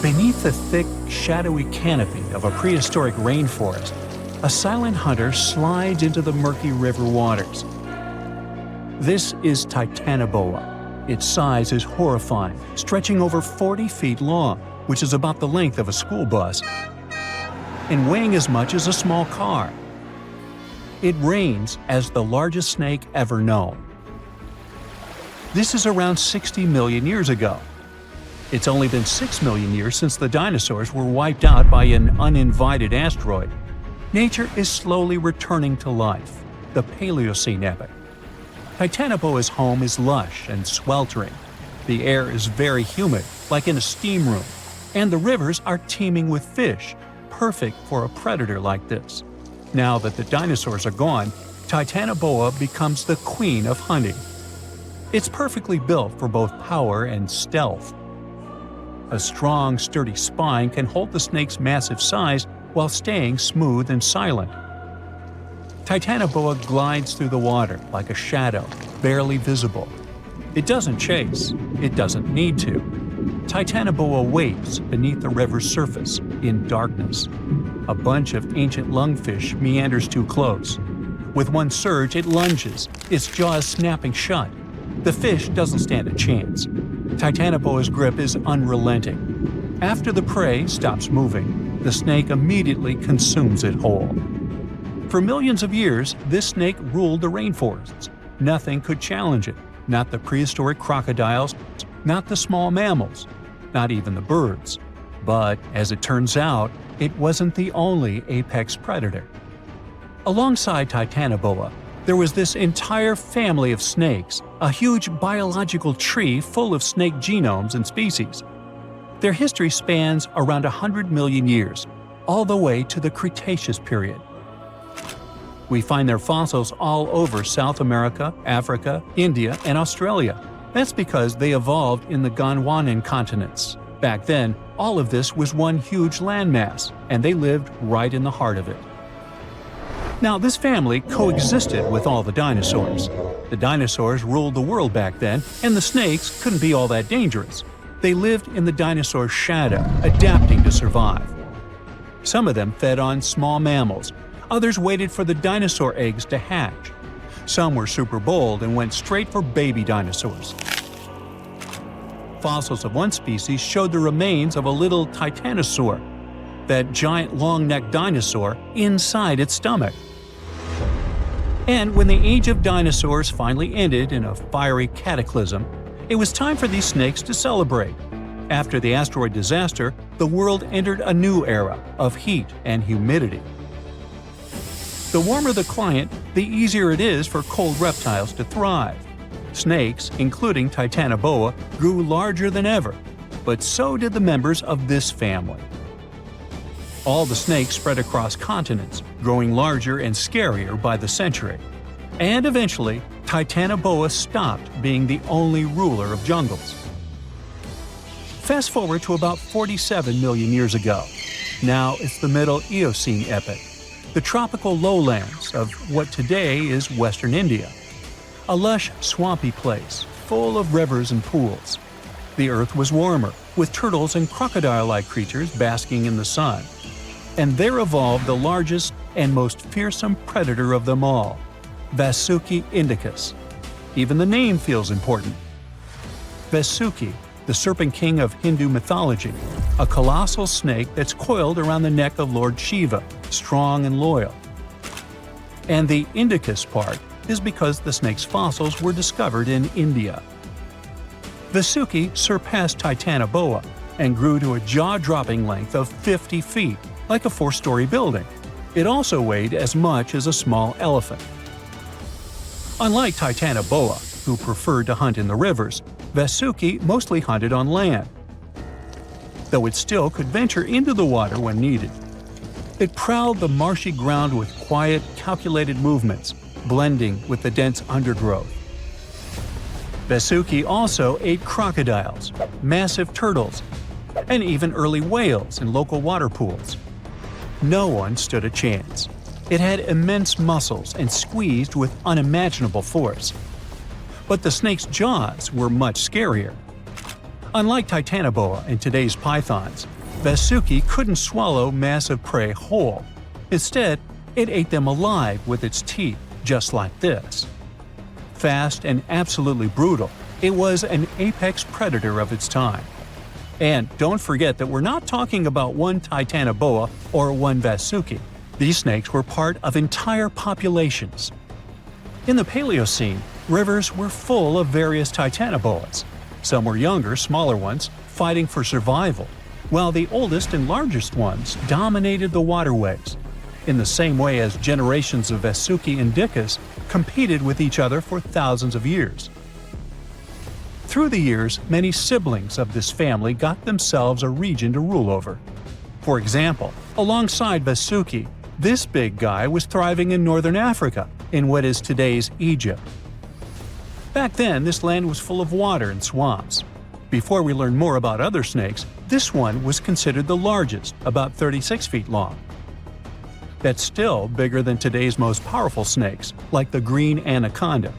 Beneath the thick, shadowy canopy of a prehistoric rainforest, a silent hunter slides into the murky river waters. This is Titanoboa. Its size is horrifying, stretching over 40 feet long, which is about the length of a school bus, and weighing as much as a small car. It reigns as the largest snake ever known. This is around 60 million years ago. It's only been 6 million years since the dinosaurs were wiped out by an uninvited asteroid. Nature is slowly returning to life, the Paleocene epoch. Titanoboa's home is lush and sweltering. The air is very humid, like in a steam room, and the rivers are teeming with fish, perfect for a predator like this. Now that the dinosaurs are gone, Titanoboa becomes the queen of hunting. It's perfectly built for both power and stealth. A strong, sturdy spine can hold the snake's massive size while staying smooth and silent. Titanoboa glides through the water like a shadow, barely visible. It doesn't chase. It doesn't need to. Titanoboa waits beneath the river's surface, in darkness. A bunch of ancient lungfish meanders too close. With one surge, it lunges, its jaws snapping shut. The fish doesn't stand a chance. Titanoboa's grip is unrelenting. After the prey stops moving, the snake immediately consumes it whole. For millions of years, this snake ruled the rainforests. Nothing could challenge it, not the prehistoric crocodiles, not the small mammals, not even the birds. But, as it turns out, it wasn't the only apex predator. Alongside Titanoboa, there was this entire family of snakes, a huge biological tree full of snake genomes and species. Their history spans around 100 million years, all the way to the Cretaceous period. We find their fossils all over South America, Africa, India, and Australia. That's because they evolved in the Gondwanan continents. Back then, all of this was one huge landmass, and they lived right in the heart of it. Now, this family coexisted with all the dinosaurs. The dinosaurs ruled the world back then, and the snakes couldn't be all that dangerous. They lived in the dinosaur's shadow, adapting to survive. Some of them fed on small mammals. Others waited for the dinosaur eggs to hatch. Some were super bold and went straight for baby dinosaurs. Fossils of one species showed the remains of a little titanosaur, that giant long-necked dinosaur, inside its stomach. And when the age of dinosaurs finally ended in a fiery cataclysm, it was time for these snakes to celebrate. After the asteroid disaster, the world entered a new era of heat and humidity. The warmer the climate, the easier it is for cold reptiles to thrive. Snakes, including Titanoboa, grew larger than ever, but so did the members of this family. All the snakes spread across continents, growing larger and scarier by the century. And eventually, Titanoboa stopped being the only ruler of jungles. Fast forward to about 47 million years ago. Now it's the Middle Eocene epoch, the tropical lowlands of what today is Western India. A lush, swampy place, full of rivers and pools. The earth was warmer, with turtles and crocodile-like creatures basking in the sun. And there evolved the largest and most fearsome predator of them all, Vasuki indicus. Even the name feels important. Vasuki, the serpent king of Hindu mythology, a colossal snake that's coiled around the neck of Lord Shiva, strong and loyal. And the indicus part is because the snake's fossils were discovered in India. Vasuki surpassed Titanoboa and grew to a jaw-dropping length of 50 feet, like a 4-story building. It also weighed as much as a small elephant. Unlike Titanoboa, who preferred to hunt in the rivers, Vasuki mostly hunted on land, though it still could venture into the water when needed. It prowled the marshy ground with quiet, calculated movements, blending with the dense undergrowth. Vasuki also ate crocodiles, massive turtles, and even early whales in local water pools. No one stood a chance. It had immense muscles and squeezed with unimaginable force. But the snake's jaws were much scarier. Unlike Titanoboa and today's pythons, Vasuki couldn't swallow massive prey whole. Instead, it ate them alive with its teeth, just like this. Fast and absolutely brutal, it was an apex predator of its time. And don't forget that we're not talking about one Titanoboa or one Vasuki. These snakes were part of entire populations. In the Paleocene, rivers were full of various Titanoboas. Some were younger, smaller ones, fighting for survival, while the oldest and largest ones dominated the waterways, in the same way as generations of Vasuki indicas competed with each other for thousands of years. Through the years, many siblings of this family got themselves a region to rule over. For example, alongside Vasuki, this big guy was thriving in northern Africa, in what is today's Egypt. Back then, this land was full of water and swamps. Before we learn more about other snakes, this one was considered the largest, about 36 feet long. That's still bigger than today's most powerful snakes, like the green anaconda.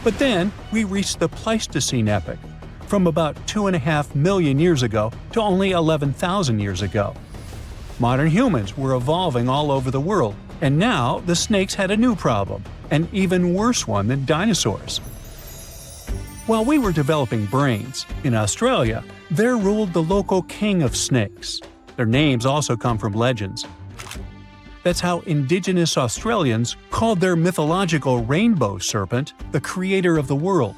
But then, we reached the Pleistocene epoch, from about 2.5 million years ago to only 11,000 years ago. Modern humans were evolving all over the world, and now the snakes had a new problem, an even worse one than dinosaurs. While we were developing brains, in Australia, there ruled the local king of snakes. Their names also come from legends. That's how Indigenous Australians called their mythological rainbow serpent the creator of the world.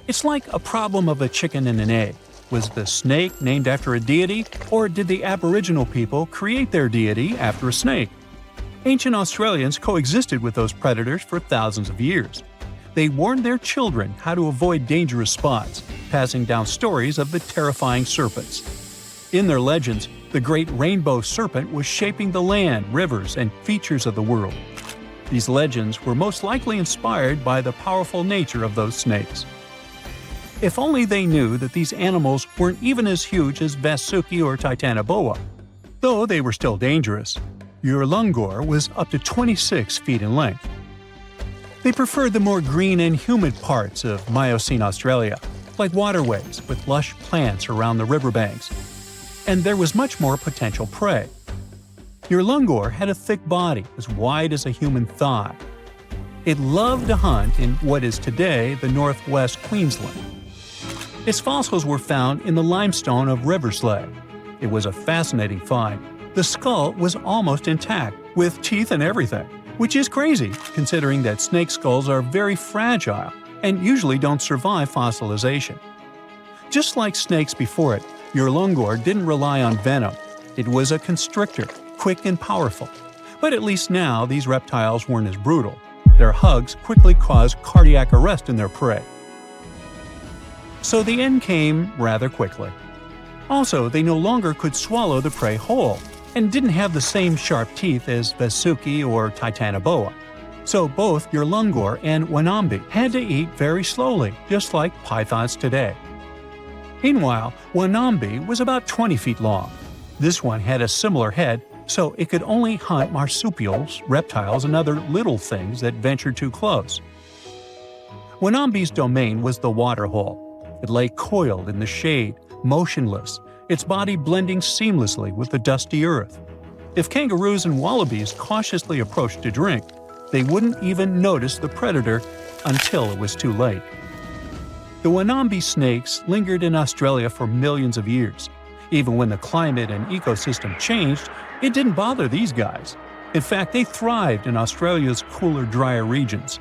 It's like a problem of a chicken and an egg. Was the snake named after a deity, or did the Aboriginal people create their deity after a snake? Ancient Australians coexisted with those predators for thousands of years. They warned their children how to avoid dangerous spots, passing down stories of the terrifying serpents. In their legends, the great rainbow serpent was shaping the land, rivers, and features of the world. These legends were most likely inspired by the powerful nature of those snakes. If only they knew that these animals weren't even as huge as Vasuki or Titanoboa. Though they were still dangerous. Urlungor was up to 26 feet in length. They preferred the more green and humid parts of Miocene Australia, like waterways with lush plants around the riverbanks. And there was much more potential prey. Urlungor had a thick body as wide as a human thigh. It loved to hunt in what is today the northwest Queensland. Its fossils were found in the limestone of Riverslade. It was a fascinating find. The skull was almost intact, with teeth and everything, which is crazy considering that snake skulls are very fragile and usually don't survive fossilization. Just like snakes before it, Urlungor didn't rely on venom. It was a constrictor, quick and powerful. But at least now these reptiles weren't as brutal. Their hugs quickly caused cardiac arrest in their prey. So the end came rather quickly. Also, they no longer could swallow the prey whole, and didn't have the same sharp teeth as Vasuki or Titanoboa. So both Urlungor and Wanambi had to eat very slowly, just like pythons today. Meanwhile, Wanambi was about 20 feet long. This one had a similar head, so it could only hunt marsupials, reptiles, and other little things that ventured too close. Wanambi's domain was the waterhole. It lay coiled in the shade, motionless, its body blending seamlessly with the dusty earth. If kangaroos and wallabies cautiously approached to drink, they wouldn't even notice the predator until it was too late. The Wanambi snakes lingered in Australia for millions of years. Even when the climate and ecosystem changed, it didn't bother these guys. In fact, they thrived in Australia's cooler, drier regions.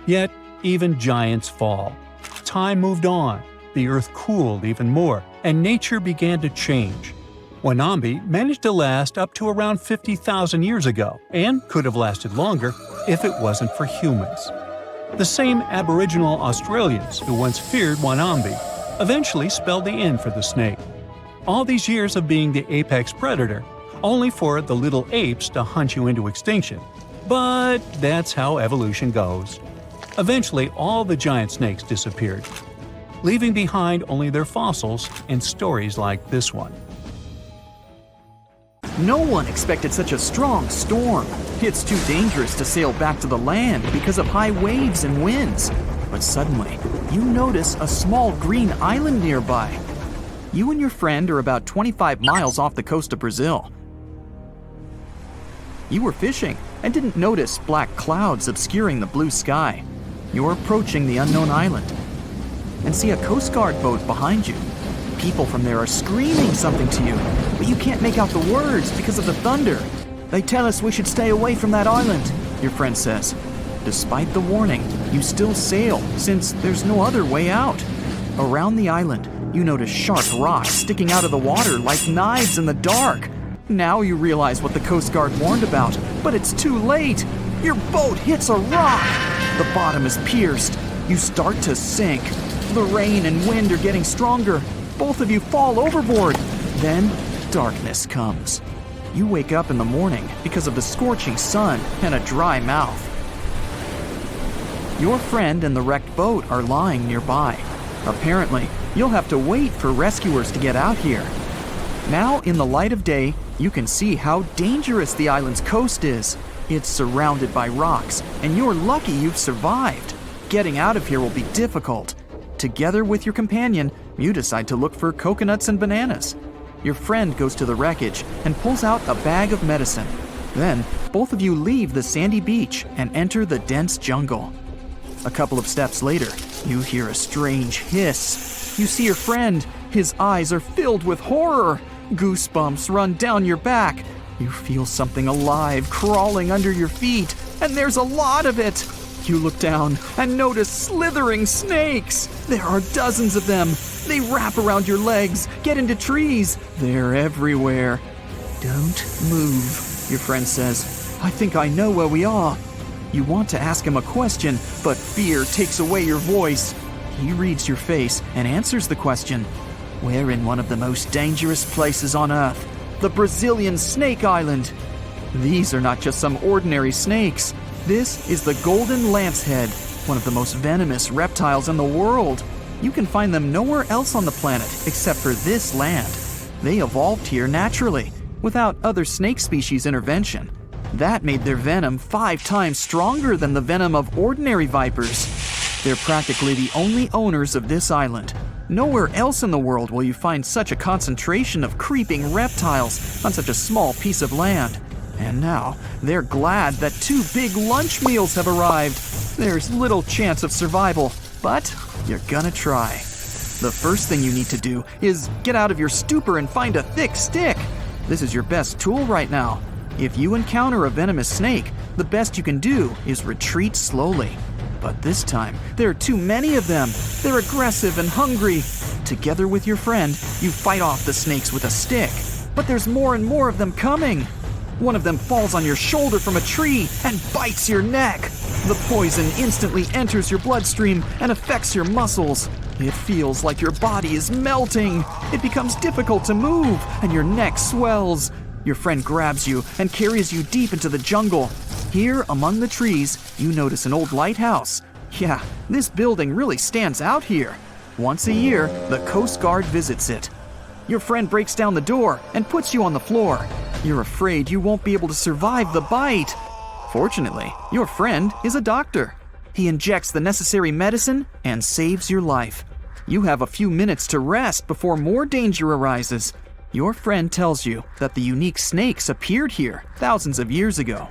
Yet, even giants fall. Time moved on, the earth cooled even more, and nature began to change. Wanambi managed to last up to around 50,000 years ago, and could have lasted longer if it wasn't for humans. The same Aboriginal Australians who once feared Wanambi eventually spelled the end for the snake. All these years of being the apex predator, only for the little apes to hunt you into extinction. But that's how evolution goes. Eventually, all the giant snakes disappeared, leaving behind only their fossils and stories like this one. No one expected such a strong storm. It's too dangerous to sail back to the land because of high waves and winds. But suddenly, you notice a small green island nearby. You and your friend are about 25 miles off the coast of Brazil. You were fishing and didn't notice black clouds obscuring the blue sky. You're approaching the unknown island and see a Coast Guard boat behind you. People from there are screaming something to you, but you can't make out the words because of the thunder. They tell us we should stay away from that island, your friend says. Despite the warning, you still sail since there's no other way out. Around the island, you notice sharp rocks sticking out of the water like knives in the dark. Now you realize what the Coast Guard warned about, but it's too late. Your boat hits a rock. The bottom is pierced. You start to sink. The rain and wind are getting stronger. Both of you fall overboard. Then darkness comes. You wake up in the morning because of the scorching sun and a dry mouth. Your friend and the wrecked boat are lying nearby. Apparently, you'll have to wait for rescuers to get out here. Now, in the light of day, you can see how dangerous the island's coast is. It's surrounded by rocks, and you're lucky you've survived. Getting out of here will be difficult. Together with your companion, you decide to look for coconuts and bananas. Your friend goes to the wreckage and pulls out a bag of medicine. Then, both of you leave the sandy beach and enter the dense jungle. A couple of steps later, you hear a strange hiss. You see your friend. His eyes are filled with horror. Goosebumps run down your back. You feel something alive crawling under your feet, and there's a lot of it. You look down and notice slithering snakes. There are dozens of them. They wrap around your legs, get into trees. They're everywhere. Don't move, your friend says. I think I know where we are. You want to ask him a question, but fear takes away your voice. He reads your face and answers the question. We're in one of the most dangerous places on Earth, the Brazilian Snake Island. These are not just some ordinary snakes. This is the golden lancehead, one of the most venomous reptiles in the world. You can find them nowhere else on the planet except for this land. They evolved here naturally, without other snake species intervention. That made their venom 5 times stronger than the venom of ordinary vipers. They're practically the only owners of this island. Nowhere else in the world will you find such a concentration of creeping reptiles on such a small piece of land. And now, they're glad that 2 big lunch meals have arrived. There's little chance of survival, but you're gonna try. The first thing you need to do is get out of your stupor and find a thick stick. This is your best tool right now. If you encounter a venomous snake, the best you can do is retreat slowly. But this time, there are too many of them. They're aggressive and hungry. Together with your friend, you fight off the snakes with a stick. But there's more and more of them coming. One of them falls on your shoulder from a tree and bites your neck. The poison instantly enters your bloodstream and affects your muscles. It feels like your body is melting. It becomes difficult to move, and your neck swells. Your friend grabs you and carries you deep into the jungle. Here, among the trees, you notice an old lighthouse. Yeah, this building really stands out here. Once a year, the Coast Guard visits it. Your friend breaks down the door and puts you on the floor. You're afraid you won't be able to survive the bite. Fortunately, your friend is a doctor. He injects the necessary medicine and saves your life. You have a few minutes to rest before more danger arises. Your friend tells you that the unique snakes appeared here thousands of years ago.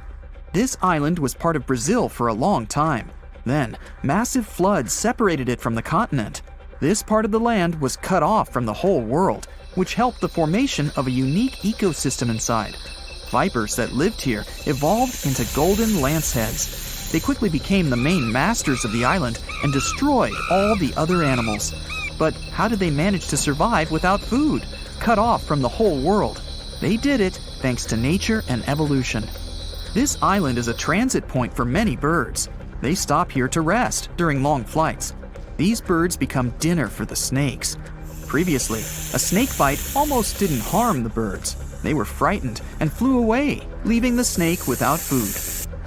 This island was part of Brazil for a long time. Then, massive floods separated it from the continent. This part of the land was cut off from the whole world, which helped the formation of a unique ecosystem inside. Vipers that lived here evolved into golden lanceheads. They quickly became the main masters of the island and destroyed all the other animals. But how did they manage to survive without food, cut off from the whole world? They did it thanks to nature and evolution. This island is a transit point for many birds. They stop here to rest during long flights. These birds become dinner for the snakes. Previously, a snake bite almost didn't harm the birds. They were frightened and flew away, leaving the snake without food.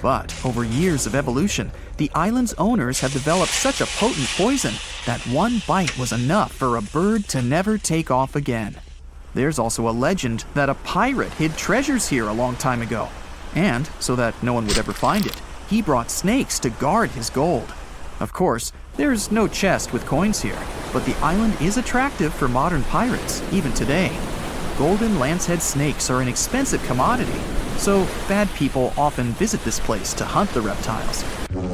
But over years of evolution, the island's owners have developed such a potent poison that one bite was enough for a bird to never take off again. There's also a legend that a pirate hid treasures here a long time ago. And, so that no one would ever find it, he brought snakes to guard his gold. Of course, There's no chest with coins here, but the island is attractive for modern pirates, even today. Golden lancehead snakes are an expensive commodity, so bad people often visit this place to hunt the reptiles.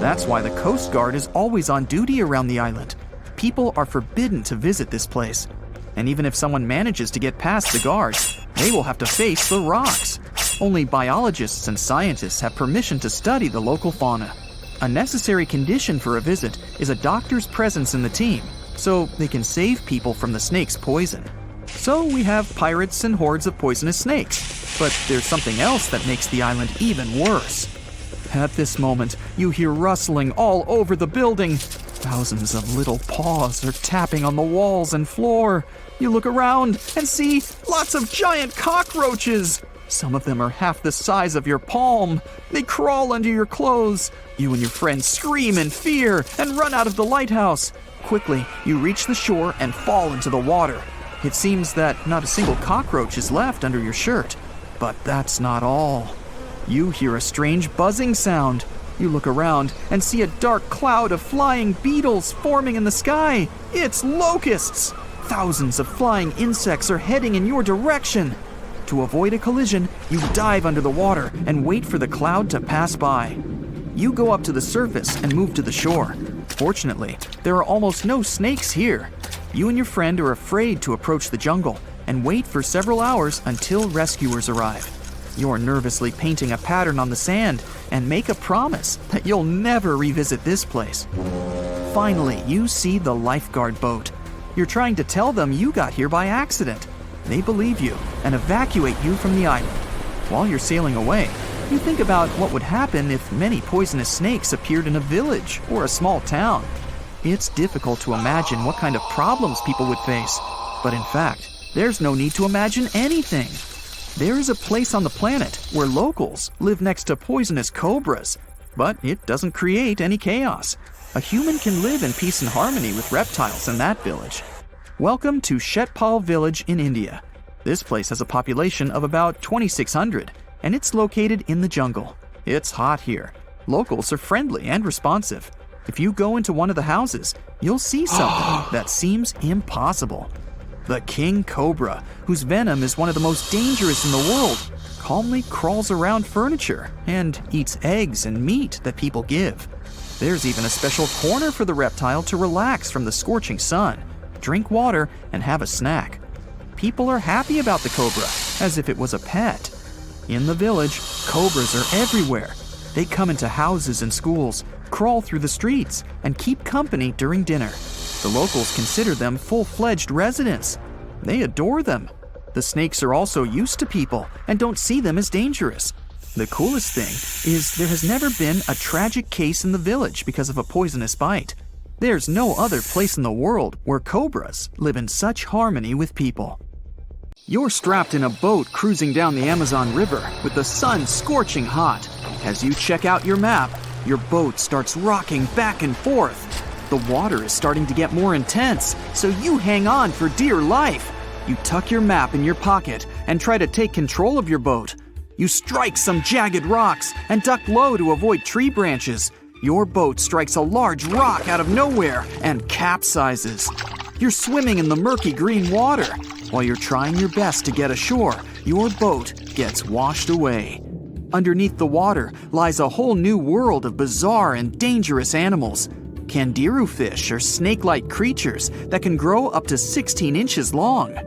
That's why the Coast Guard is always on duty around the island. People are forbidden to visit this place. And even if someone manages to get past the guards, they will have to face the rocks. Only biologists and scientists have permission to study the local fauna. A necessary condition for a visit is a doctor's presence in the team, so they can save people from the snake's poison. So we have pirates and hordes of poisonous snakes, but there's something else that makes the island even worse. At this moment, you hear rustling all over the building. Thousands of little paws are tapping on the walls and floor. You look around and see lots of giant cockroaches. Some of them are half the size of your palm. They crawl under your clothes. You and your friends scream in fear and run out of the lighthouse. Quickly, you reach the shore and fall into the water. It seems that not a single cockroach is left under your shirt. But that's not all. You hear a strange buzzing sound. You look around and see a dark cloud of flying beetles forming in the sky. It's locusts! Thousands of flying insects are heading in your direction. To avoid a collision, you dive under the water and wait for the cloud to pass by. You go up to the surface and move to the shore. Fortunately, there are almost no snakes here. You and your friend are afraid to approach the jungle and wait for several hours until rescuers arrive. You're nervously painting a pattern on the sand and make a promise that you'll never revisit this place. Finally, you see the lifeguard boat. You're trying to tell them you got here by accident. They believe you and evacuate you from the island. While you're sailing away, you think about what would happen if many poisonous snakes appeared in a village or a small town. It's difficult to imagine what kind of problems people would face. But in fact, there's no need to imagine anything. There is a place on the planet where locals live next to poisonous cobras, but it doesn't create any chaos. A human can live in peace and harmony with reptiles in that village. Welcome to Shetpal village in India. This place has a population of about 2,600, and it's located in the jungle. It's hot here. Locals are friendly and responsive. If you go into one of the houses, you'll see something that seems impossible. The king cobra, whose venom is one of the most dangerous in the world, calmly crawls around furniture and eats eggs and meat that people give. There's even a special corner for the reptile to relax from the scorching sun, drink water, and have a snack. People are happy about the cobra, as if it was a pet. In the village, cobras are everywhere. They come into houses and schools, crawl through the streets, and keep company during dinner. The locals consider them full-fledged residents. They adore them. The snakes are also used to people and don't see them as dangerous. The coolest thing is there has never been a tragic case in the village because of a poisonous bite. There's no other place in the world where cobras live in such harmony with people. You're strapped in a boat cruising down the Amazon River with the sun scorching hot. As you check out your map, your boat starts rocking back and forth. The water is starting to get more intense, so you hang on for dear life. You tuck your map in your pocket and try to take control of your boat. You strike some jagged rocks and duck low to avoid tree branches. Your boat strikes a large rock out of nowhere and capsizes. You're swimming in the murky green water. While you're trying your best to get ashore, your boat gets washed away. Underneath the water lies a whole new world of bizarre and dangerous animals. Kangaroo fish are snake-like creatures that can grow up to 16 inches long.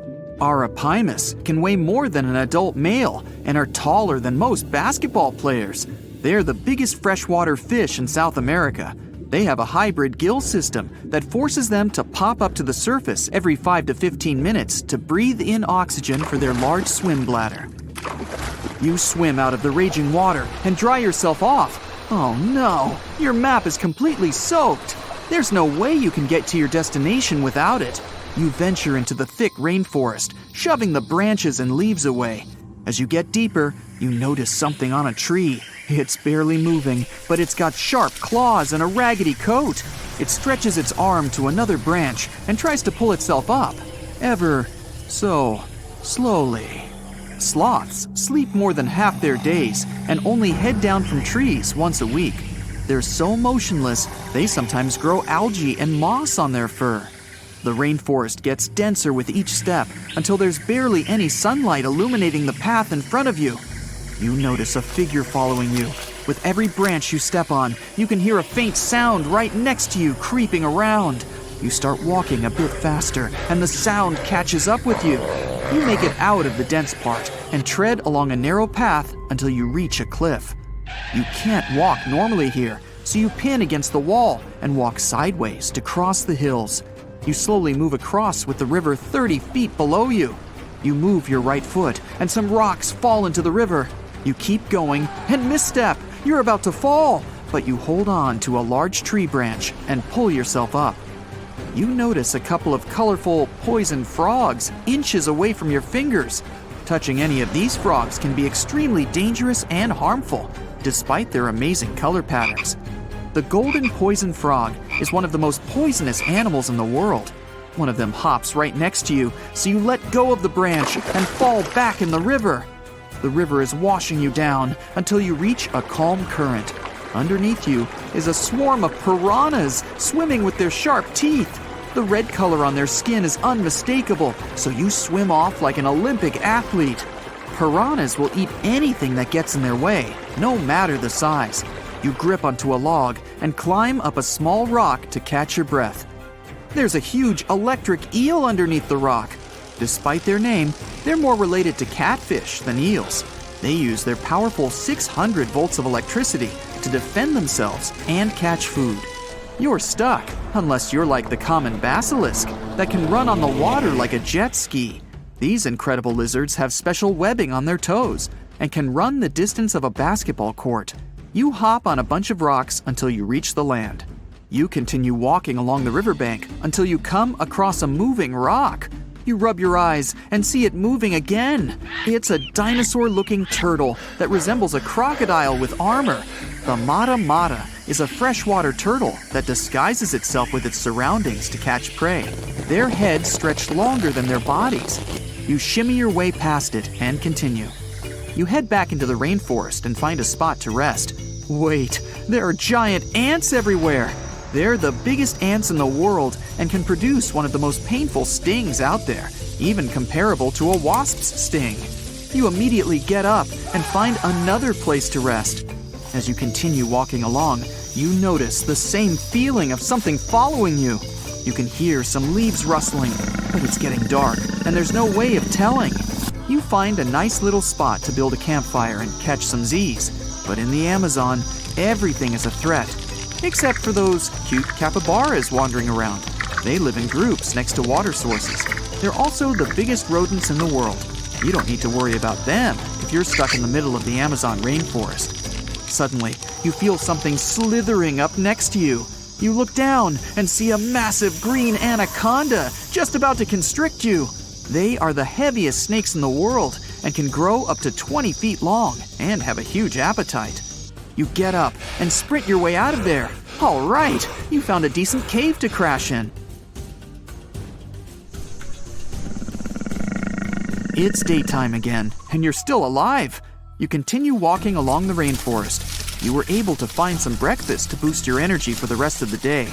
Arapimus can weigh more than an adult male and are taller than most basketball players. They're the biggest freshwater fish in South America. They have a hybrid gill system that forces them to pop up to the surface every 5 to 15 minutes to breathe in oxygen for their large swim bladder. You swim out of the raging water and dry yourself off. Oh no, your map is completely soaked. There's no way you can get to your destination without it. You venture into the thick rainforest, shoving the branches and leaves away. As you get deeper, you notice something on a tree. It's barely moving, but it's got sharp claws and a raggedy coat. It stretches its arm to another branch and tries to pull itself up, ever so slowly. Sloths sleep more than half their days and only head down from trees once a week. They're so motionless, they sometimes grow algae and moss on their fur. The rainforest gets denser with each step until there's barely any sunlight illuminating the path in front of you. You notice a figure following you. With every branch you step on, you can hear a faint sound right next to you creeping around. You start walking a bit faster, and the sound catches up with you. You make it out of the dense part and tread along a narrow path until you reach a cliff. You can't walk normally here, so you pin against the wall and walk sideways to cross the hills. You slowly move across with the river 30 feet below you. You move your right foot, and some rocks fall into the river. You keep going and misstep. You're about to fall, but you hold on to a large tree branch and pull yourself up. You notice a couple of colorful poison frogs inches away from your fingers. Touching any of these frogs can be extremely dangerous and harmful, despite their amazing color patterns. The golden poison frog is one of the most poisonous animals in the world. One of them hops right next to you, so you let go of the branch and fall back in the river. The river is washing you down until you reach a calm current. Underneath you is a swarm of piranhas swimming with their sharp teeth. The red color on their skin is unmistakable, so you swim off like an Olympic athlete. Piranhas will eat anything that gets in their way, no matter the size. You grip onto a log and climb up a small rock to catch your breath. There's a huge electric eel underneath the rock. Despite their name, they're more related to catfish than eels. They use their powerful 600 volts of electricity to defend themselves and catch food. You're stuck, unless you're like the common basilisk that can run on the water like a jet ski. These incredible lizards have special webbing on their toes and can run the distance of a basketball court. You hop on a bunch of rocks until you reach the land. You continue walking along the riverbank until you come across a moving rock. You rub your eyes and see it moving again. It's a dinosaur-looking turtle that resembles a crocodile with armor. The mata is a freshwater turtle that disguises itself with its surroundings to catch prey. Their heads stretch longer than their bodies. You shimmy your way past it and continue. You head back into the rainforest and find a spot to rest. Wait, there are giant ants everywhere. They're the biggest ants in the world and can produce one of the most painful stings out there, even comparable to a wasp's sting. You immediately get up and find another place to rest. As you continue walking along, you notice the same feeling of something following you. You can hear some leaves rustling, but it's getting dark and there's no way of telling. You find a nice little spot to build a campfire and catch some Z's. But in the Amazon, everything is a threat. Except for those cute capybaras wandering around. They live in groups next to water sources. They're also the biggest rodents in the world. You don't need to worry about them if you're stuck in the middle of the Amazon rainforest. Suddenly, you feel something slithering up next to you. You look down and see a massive green anaconda just about to constrict you. They are the heaviest snakes in the world and can grow up to 20 feet long and have a huge appetite. You get up and sprint your way out of there. All right, you found a decent cave to crash in. It's daytime again, and you're still alive. You continue walking along the rainforest. You were able to find some breakfast to boost your energy for the rest of the day.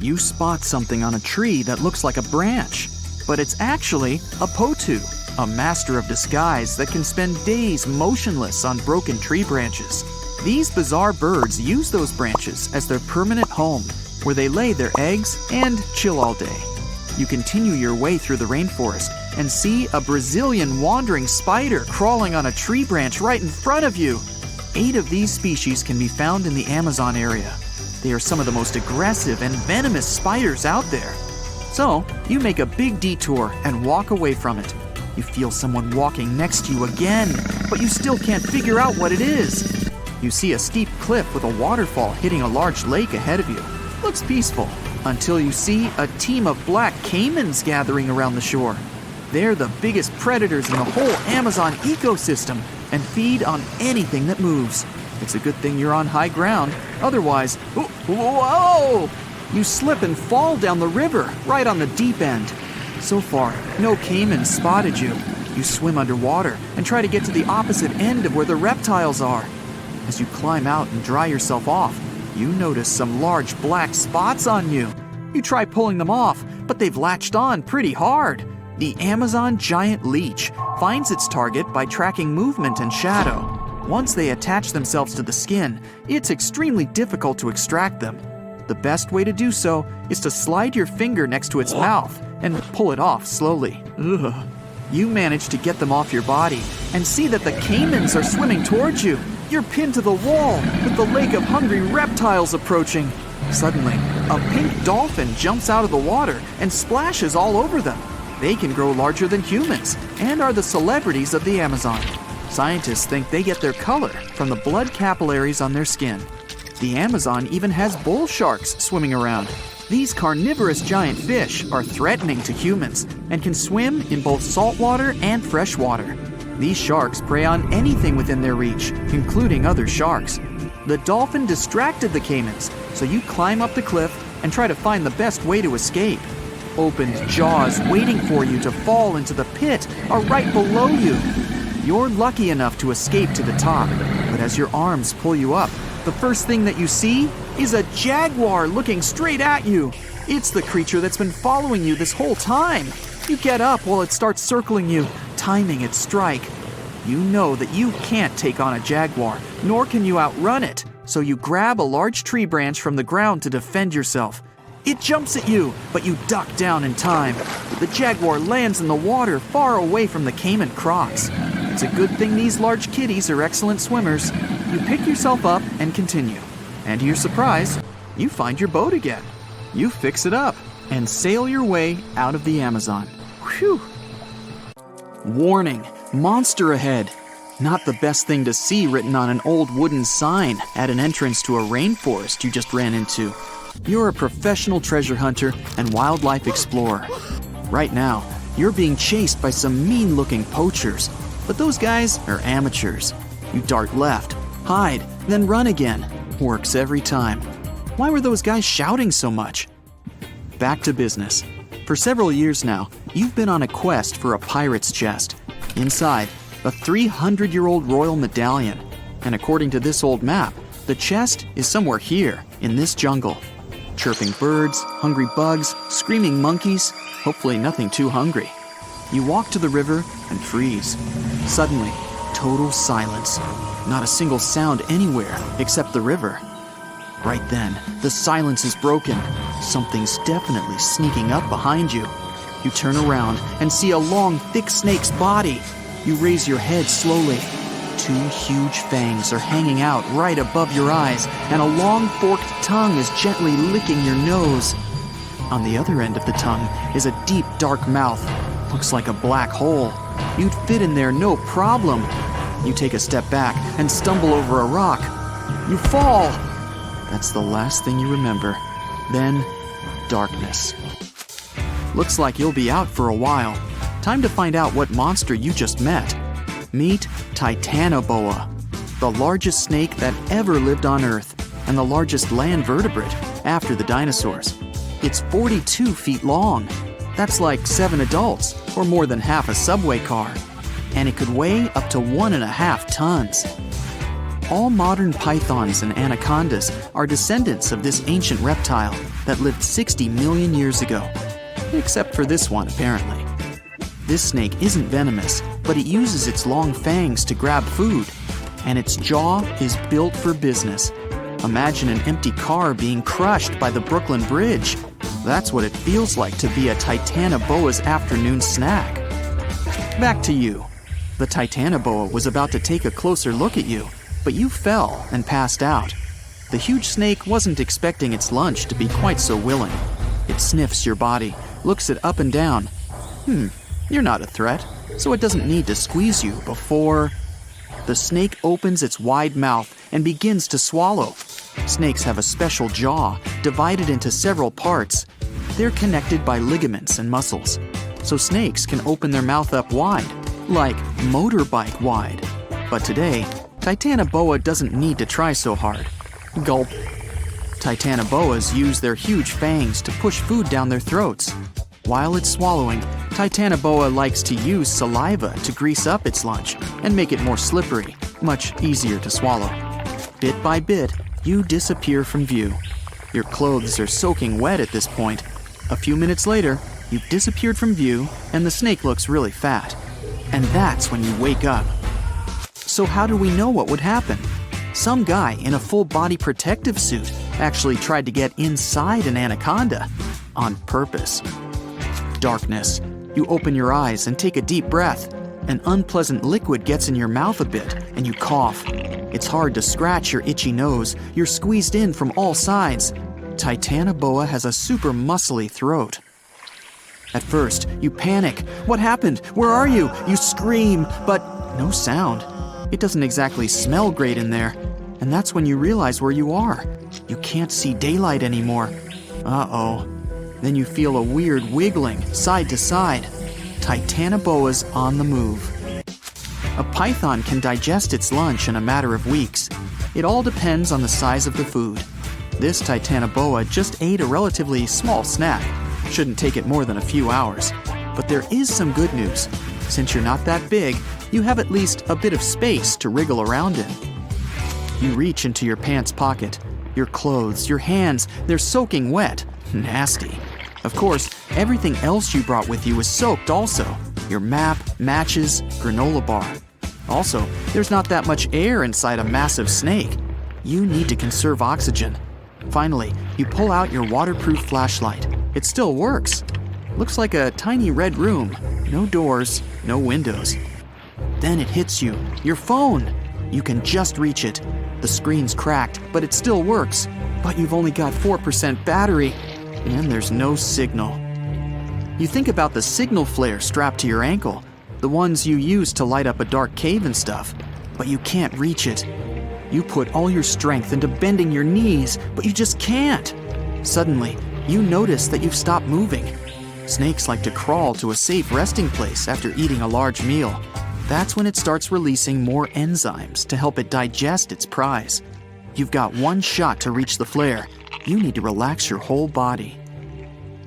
You spot something on a tree that looks like a branch, but it's actually a potu, a master of disguise that can spend days motionless on broken tree branches. These bizarre birds use those branches as their permanent home, where they lay their eggs and chill all day. You continue your way through the rainforest and see a Brazilian wandering spider crawling on a tree branch right in front of you. 8 of these species can be found in the Amazon area. They are some of the most aggressive and venomous spiders out there. So, you make a big detour and walk away from it. You feel someone walking next to you again, but you still can't figure out what it is. You see a steep cliff with a waterfall hitting a large lake ahead of you. Looks peaceful, until you see a team of black caimans gathering around the shore. They're the biggest predators in the whole Amazon ecosystem and feed on anything that moves. It's a good thing you're on high ground, otherwise, whoa! You slip and fall down the river, right on the deep end. So far, no caiman spotted you. You swim underwater and try to get to the opposite end of where the reptiles are. As you climb out and dry yourself off, You notice some large black spots on you. You try pulling them off, but they've latched on pretty hard. The Amazon giant leech finds its target by tracking movement and shadow. Once they attach themselves to the skin, it's extremely difficult to extract them. The best way to do so is to slide your finger next to its mouth and pull it off slowly. Ugh. You manage to get them off your body and see that the caimans are swimming towards you. You're pinned to the wall with the lake of hungry reptiles approaching. Suddenly, a pink dolphin jumps out of the water and splashes all over them. They can grow larger than humans and are the celebrities of the Amazon. Scientists think they get their color from the blood capillaries on their skin. The Amazon even has bull sharks swimming around. These carnivorous giant fish are threatening to humans and can swim in both saltwater and freshwater. These sharks prey on anything within their reach, including other sharks. The dolphin distracted the caimans, so you climb up the cliff and try to find the best way to escape. Opened jaws waiting for you to fall into the pit are right below you. You're lucky enough to escape to the top, but as your arms pull you up, the first thing that you see is a jaguar looking straight at you. It's the creature that's been following you this whole time. You get up while it starts circling you, timing its strike. You know that you can't take on a jaguar, nor can you outrun it, so you grab a large tree branch from the ground to defend yourself. It jumps at you, but you duck down in time. The jaguar lands in the water far away from the caiman crocs. It's a good thing these large kitties are excellent swimmers. You pick yourself up and continue. And to your surprise, you find your boat again. You fix it up and sail your way out of the Amazon. Whew! Warning, monster ahead. Not the best thing to see written on an old wooden sign at an entrance to a rainforest you just ran into. You're a professional treasure hunter and wildlife explorer. Right now, you're being chased by some mean-looking poachers, but those guys are amateurs. You dart left, hide, then run again. Works every time. Why were those guys shouting so much? Back to business. For several years now, you've been on a quest for a pirate's chest. Inside, a 300-year-old royal medallion. And according to this old map, the chest is somewhere here, in this jungle. Chirping birds, hungry bugs, screaming monkeys, hopefully nothing too hungry. You walk to the river and freeze. Suddenly, total silence. Not a single sound anywhere except the river. Right then, the silence is broken. Something's definitely sneaking up behind you. You turn around and see a long, thick snake's body. You raise your head slowly. 2 huge fangs are hanging out right above your eyes, and a long forked tongue is gently licking your nose. On the other end of the tongue is a deep, dark mouth. Looks like a black hole. You'd fit in there no problem. You take a step back and stumble over a rock. You fall. That's the last thing you remember. Then, darkness. Looks like you'll be out for a while. Time to find out what monster you just met. Meet Titanoboa, the largest snake that ever lived on Earth and the largest land vertebrate after the dinosaurs. It's 42 feet long. That's like 7 adults, or more than half a subway car. And it could weigh up to 1.5 tons. All modern pythons and anacondas are descendants of this ancient reptile that lived 60 million years ago. Except for this one, apparently. This snake isn't venomous, but it uses its long fangs to grab food. And its jaw is built for business. Imagine an empty car being crushed by the Brooklyn Bridge. That's what it feels like to be a Titanoboa's afternoon snack. Back to you. The Titanoboa was about to take a closer look at you, but you fell and passed out. The huge snake wasn't expecting its lunch to be quite so willing. It sniffs your body, looks it up and down. You're not a threat, so it doesn't need to squeeze you before... The snake opens its wide mouth and begins to swallow. Snakes have a special jaw, divided into several parts. They're connected by ligaments and muscles, so snakes can open their mouth up wide, like motorbike wide. But today, Titanoboa doesn't need to try so hard. Gulp. Titanoboas use their huge fangs to push food down their throats. While it's swallowing, Titanoboa likes to use saliva to grease up its lunch and make it more slippery, much easier to swallow. Bit by bit, You disappear from view. Your clothes are soaking wet at this point. A few minutes later, you've disappeared from view and the snake looks really fat. And that's when you wake up. So how do we know what would happen? Some guy in a full-body protective suit actually tried to get inside an anaconda on purpose. Darkness. You open your eyes and take a deep breath. An unpleasant liquid gets in your mouth a bit and you cough. It's hard to scratch your itchy nose. You're squeezed in from all sides. Titanoboa has a super muscly throat. At first, you panic. What happened? Where are you? You scream, but no sound. It doesn't exactly smell great in there. And that's when you realize where you are. You can't see daylight anymore. Uh-oh. Then you feel a weird wiggling side to side. Titanoboa's on the move. A python can digest its lunch in a matter of weeks. It all depends on the size of the food. This Titanoboa just ate a relatively small snack. Shouldn't take it more than a few hours. But there is some good news. Since you're not that big, you have at least a bit of space to wriggle around in. You reach into your pants pocket. Your clothes, your hands, they're soaking wet. Nasty. Of course, everything else you brought with you is soaked also. Your map, matches, granola bar. Also, there's not that much air inside a massive snake. You need to conserve oxygen. Finally, you pull out your waterproof flashlight. It still works. Looks like a tiny red room. No doors, no windows. Then it hits you. Your phone. You can just reach it. The screen's cracked, but it still works. But you've only got 4% battery, and there's no signal. You think about the signal flare strapped to your ankle, the ones you use to light up a dark cave and stuff, but you can't reach it. You put all your strength into bending your knees, but you just can't. Suddenly, you notice that you've stopped moving. Snakes like to crawl to a safe resting place after eating a large meal. That's when it starts releasing more enzymes to help it digest its prize. You've got one shot to reach the flare. You need to relax your whole body.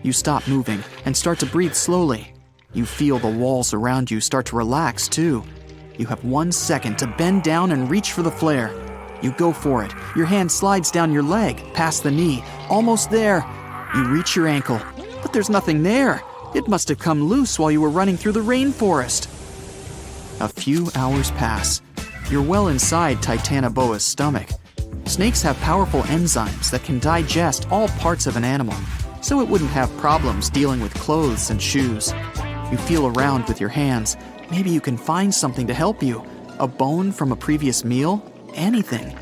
You stop moving and start to breathe slowly. You feel the walls around you start to relax too. You have 1 second to bend down and reach for the flare. You go for it. Your hand slides down your leg, past the knee, almost there. You reach your ankle, but there's nothing there. It must have come loose while you were running through the rainforest. A few hours pass. You're well inside Titanoboa's stomach. Snakes have powerful enzymes that can digest all parts of an animal, so it wouldn't have problems dealing with clothes and shoes. You feel around with your hands. Maybe you can find something to help you. A bone from a previous meal? Anything.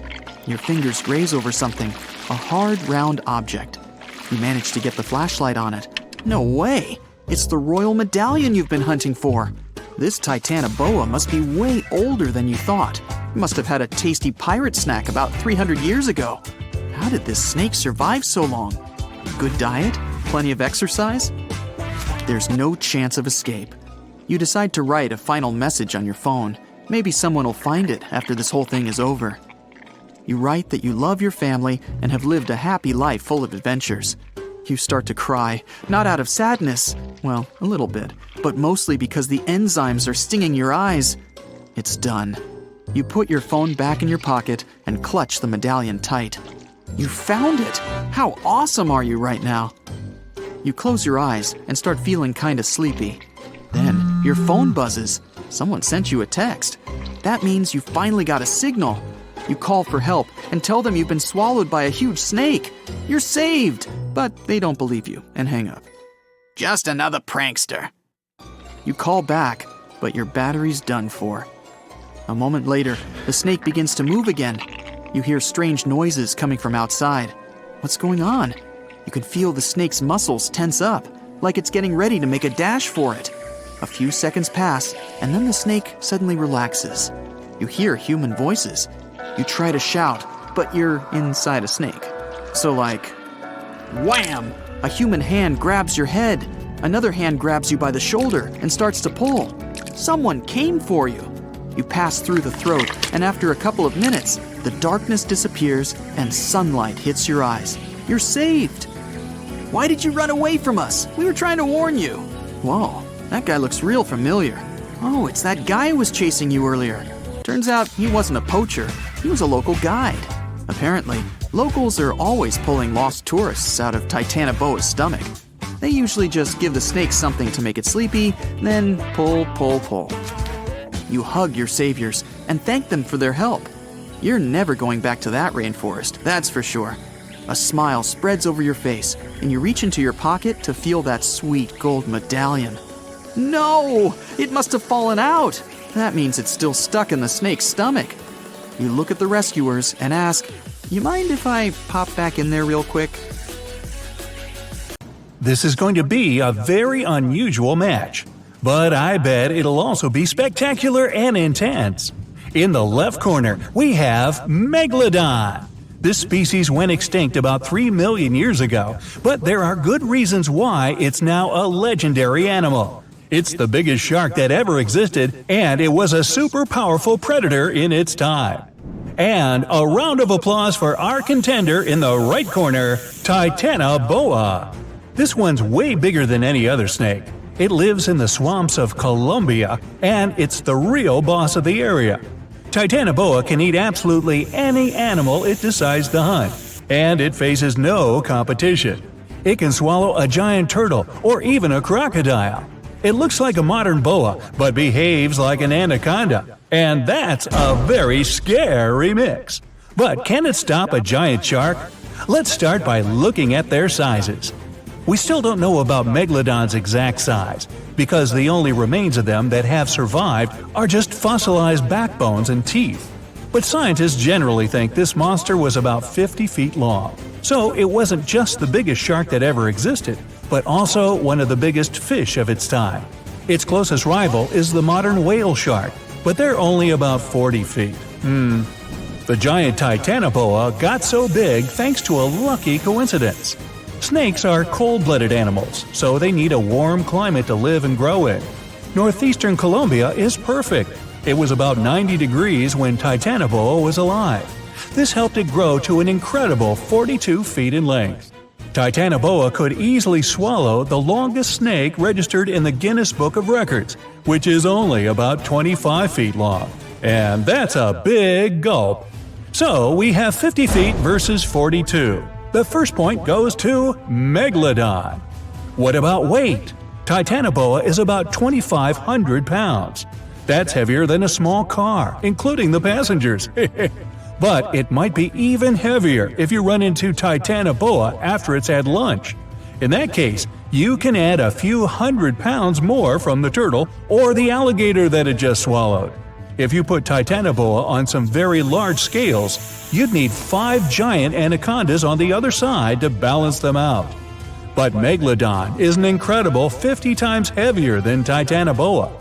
Your fingers graze over something, a hard, round object. You manage to get the flashlight on it. No way! It's the royal medallion you've been hunting for. This Titanoboa must be way older than you thought. It must have had a tasty pirate snack about 300 years ago. How did this snake survive so long? Good diet? Plenty of exercise? There's no chance of escape. You decide to write a final message on your phone. Maybe someone will find it after this whole thing is over. You write that you love your family and have lived a happy life full of adventures. You start to cry, not out of sadness, well, a little bit, but mostly because the enzymes are stinging your eyes. It's done. You put your phone back in your pocket and clutch the medallion tight. You found it! How awesome are you right now? You close your eyes and start feeling kinda sleepy. Then, your phone buzzes. Someone sent you a text. That means you finally got a signal. You call for help and tell them you've been swallowed by a huge snake. You're saved! But they don't believe you and hang up. Just another prankster. You call back, but your battery's done for. A moment later, the snake begins to move again. You hear strange noises coming from outside. What's going on? You can feel the snake's muscles tense up, like it's getting ready to make a dash for it. A few seconds pass, and then the snake suddenly relaxes. You hear human voices. You try to shout, but you're inside a snake. So wham! A human hand grabs your head. Another hand grabs you by the shoulder and starts to pull. Someone came for you. You pass through the throat, and after a couple of minutes, the darkness disappears and sunlight hits your eyes. You're saved! Why did you run away from us? We were trying to warn you. Whoa, that guy looks real familiar. Oh, it's that guy who was chasing you earlier. Turns out he wasn't a poacher. He was a local guide. Apparently, Locals are always pulling lost tourists out of Titanoboa's stomach. They usually just give the snake something to make it sleepy, then pull. You hug your saviors and thank them for their help. You're never going back to that rainforest, that's for sure. A smile spreads over your face, and you reach into your pocket to feel that sweet gold medallion. No! It must have fallen out! That means it's still stuck in the snake's stomach. You look at the rescuers and ask, "You mind if I pop back in there real quick?" This is going to be a very unusual match, but I bet it'll also be spectacular and intense. In the left corner, we have Megalodon. This species went extinct about 3 million years ago, but there are good reasons why it's now a legendary animal. It's the biggest shark that ever existed, and it was a super powerful predator in its time. And a round of applause for our contender in the right corner, Titanoboa. This one's way bigger than any other snake. It lives in the swamps of Colombia, and it's the real boss of the area. Titanoboa can eat absolutely any animal it decides to hunt, and it faces no competition. It can swallow a giant turtle or even a crocodile. It looks like a modern boa, but behaves like an anaconda, and that's a very scary mix. But can it stop a giant shark? Let's start by looking at their sizes. We still don't know about Megalodon's exact size, because the only remains of them that have survived are just fossilized backbones and teeth. But scientists generally think this monster was about 50 feet long. So it wasn't just the biggest shark that ever existed, but also one of the biggest fish of its time. Its closest rival is the modern whale shark, but they're only about 40 feet. The giant Titanoboa got so big thanks to a lucky coincidence. Snakes are cold-blooded animals, so they need a warm climate to live and grow in. Northeastern Colombia is perfect. It was about 90 degrees when Titanoboa was alive. This helped it grow to an incredible 42 feet in length. Titanoboa could easily swallow the longest snake registered in the Guinness Book of Records, which is only about 25 feet long. And that's a big gulp. So we have 50 feet versus 42. The first point goes to Megalodon. What about weight? Titanoboa is about 2,500 pounds. That's heavier than a small car, including the passengers. But it might be even heavier if you run into Titanoboa after it's had lunch. In that case, you can add a few hundred pounds more from the turtle or the alligator that it just swallowed. If you put Titanoboa on some very large scales, you'd need 5 giant anacondas on the other side to balance them out. But Megalodon is an incredible 50 times heavier than Titanoboa.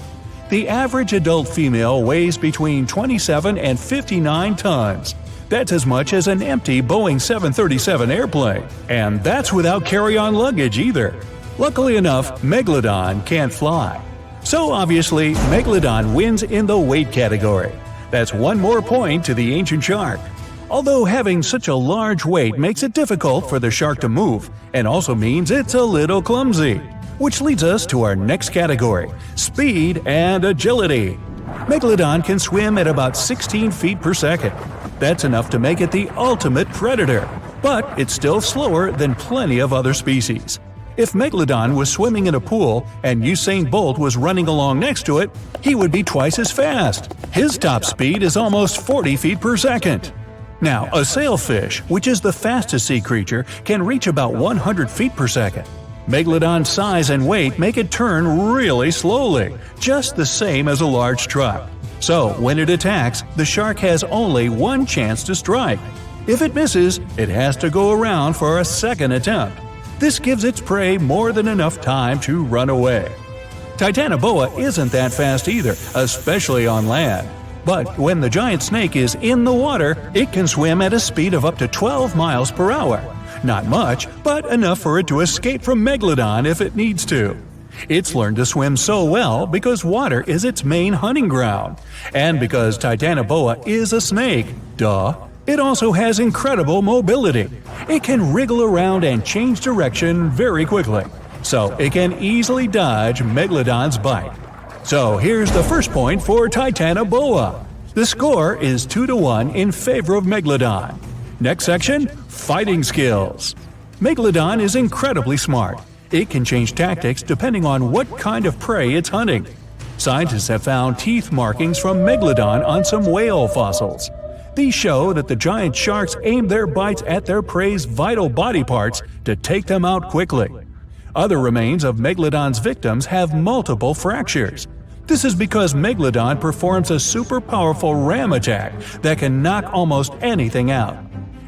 The average adult female weighs between 27 and 59 tons. That's as much as an empty Boeing 737 airplane. And that's without carry-on luggage either. Luckily enough, Megalodon can't fly. So obviously, Megalodon wins in the weight category. That's one more point to the ancient shark. Although having such a large weight makes it difficult for the shark to move, and also means it's a little clumsy. Which leads us to our next category, speed and agility. Megalodon can swim at about 16 feet per second. That's enough to make it the ultimate predator, but it's still slower than plenty of other species. If Megalodon was swimming in a pool and Usain Bolt was running along next to it, he would be twice as fast. His top speed is almost 40 feet per second. Now, a sailfish, which is the fastest sea creature, can reach about 100 feet per second. Megalodon's size and weight make it turn really slowly, just the same as a large truck. So, when it attacks, the shark has only one chance to strike. If it misses, it has to go around for a second attempt. This gives its prey more than enough time to run away. Titanoboa isn't that fast either, especially on land. But when the giant snake is in the water, it can swim at a speed of up to 12 miles per hour. Not much, but enough for it to escape from Megalodon if it needs to. It's learned to swim so well because water is its main hunting ground. And because Titanoboa is a snake, duh, it also has incredible mobility. It can wriggle around and change direction very quickly, so it can easily dodge Megalodon's bite. So here's the first point for Titanoboa. The score is 2-1 in favor of Megalodon. Next section, fighting skills. Megalodon is incredibly smart. It can change tactics depending on what kind of prey it's hunting. Scientists have found teeth markings from Megalodon on some whale fossils. These show that the giant sharks aim their bites at their prey's vital body parts to take them out quickly. Other remains of Megalodon's victims have multiple fractures. This is because Megalodon performs a super powerful ram attack that can knock almost anything out.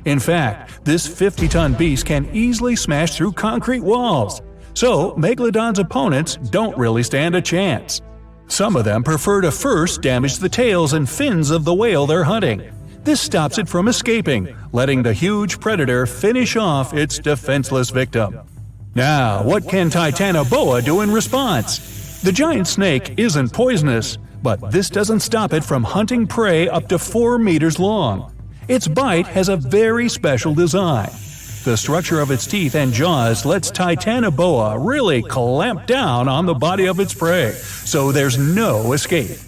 In fact, this 50-ton beast can easily smash through concrete walls. So, Megalodon's opponents don't really stand a chance. Some of them prefer to first damage the tails and fins of the whale they're hunting. This stops it from escaping, letting the huge predator finish off its defenseless victim. Now, what can Titanoboa do in response? The giant snake isn't poisonous, but this doesn't stop it from hunting prey up to 4 meters long. Its bite has a very special design. The structure of its teeth and jaws lets Titanoboa really clamp down on the body of its prey, so there's no escape.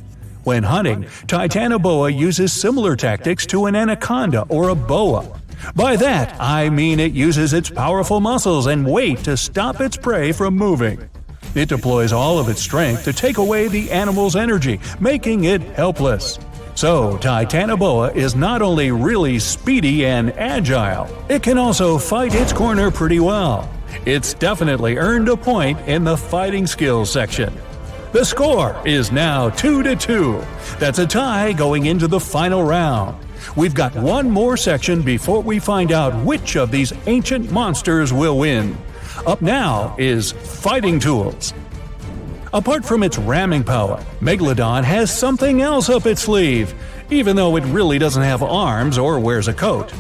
When hunting, Titanoboa uses similar tactics to an anaconda or a boa. By that, I mean it uses its powerful muscles and weight to stop its prey from moving. It deploys all of its strength to take away the animal's energy, making it helpless. So, Titanoboa is not only really speedy and agile, it can also fight its corner pretty well. It's definitely earned a point in the fighting skills section. The score is now 2-2. That's a tie going into the final round. We've got one more section before we find out which of these ancient monsters will win. Up now is fighting tools. Apart from its ramming power, Megalodon has something else up its sleeve, even though it really doesn't have arms or wears a coat.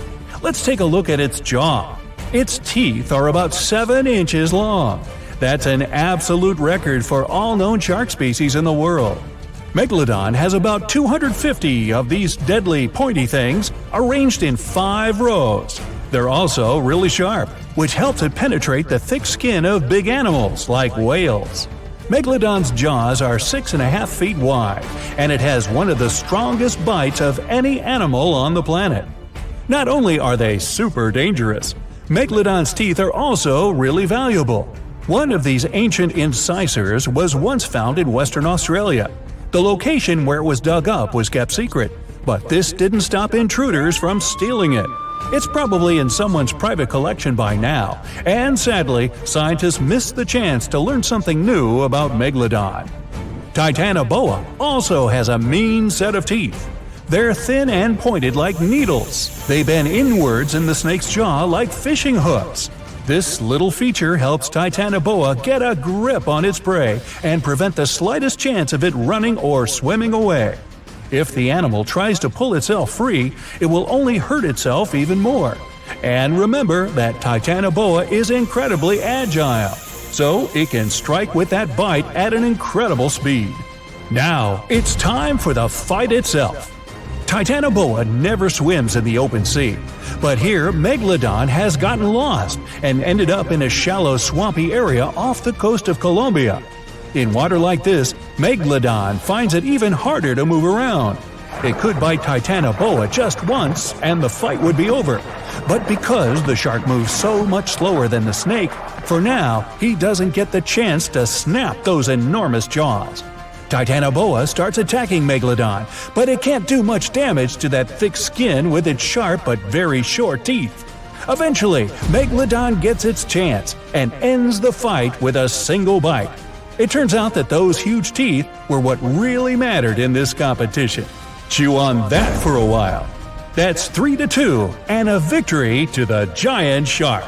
Let's take a look at its jaw. Its teeth are about 7 inches long. That's an absolute record for all known shark species in the world. Megalodon has about 250 of these deadly pointy things arranged in 5 rows. They're also really sharp, which helps it penetrate the thick skin of big animals like whales. Megalodon's jaws are 6.5 feet wide, and it has one of the strongest bites of any animal on the planet. Not only are they super dangerous, Megalodon's teeth are also really valuable. One of these ancient incisors was once found in Western Australia. The location where it was dug up was kept secret, but this didn't stop intruders from stealing it. It's probably in someone's private collection by now, and sadly, scientists missed the chance to learn something new about Megalodon. Titanoboa also has a mean set of teeth. They're thin and pointed like needles. They bend inwards in the snake's jaw like fishing hooks. This little feature helps Titanoboa get a grip on its prey and prevent the slightest chance of it running or swimming away. If the animal tries to pull itself free, it will only hurt itself even more. And remember that Titanoboa is incredibly agile, so it can strike with that bite at an incredible speed. Now, it's time for the fight itself. Titanoboa never swims in the open sea, but here Megalodon has gotten lost and ended up in a shallow swampy area off the coast of Colombia. In water like this, Megalodon finds it even harder to move around. It could bite Titanoboa just once and the fight would be over. But because the shark moves so much slower than the snake, for now he doesn't get the chance to snap those enormous jaws. Titanoboa starts attacking Megalodon, but it can't do much damage to that thick skin with its sharp but very short teeth. Eventually, Megalodon gets its chance and ends the fight with a single bite. It turns out that those huge teeth were what really mattered in this competition. Chew on that for a while. That's 3-2 and a victory to the giant shark.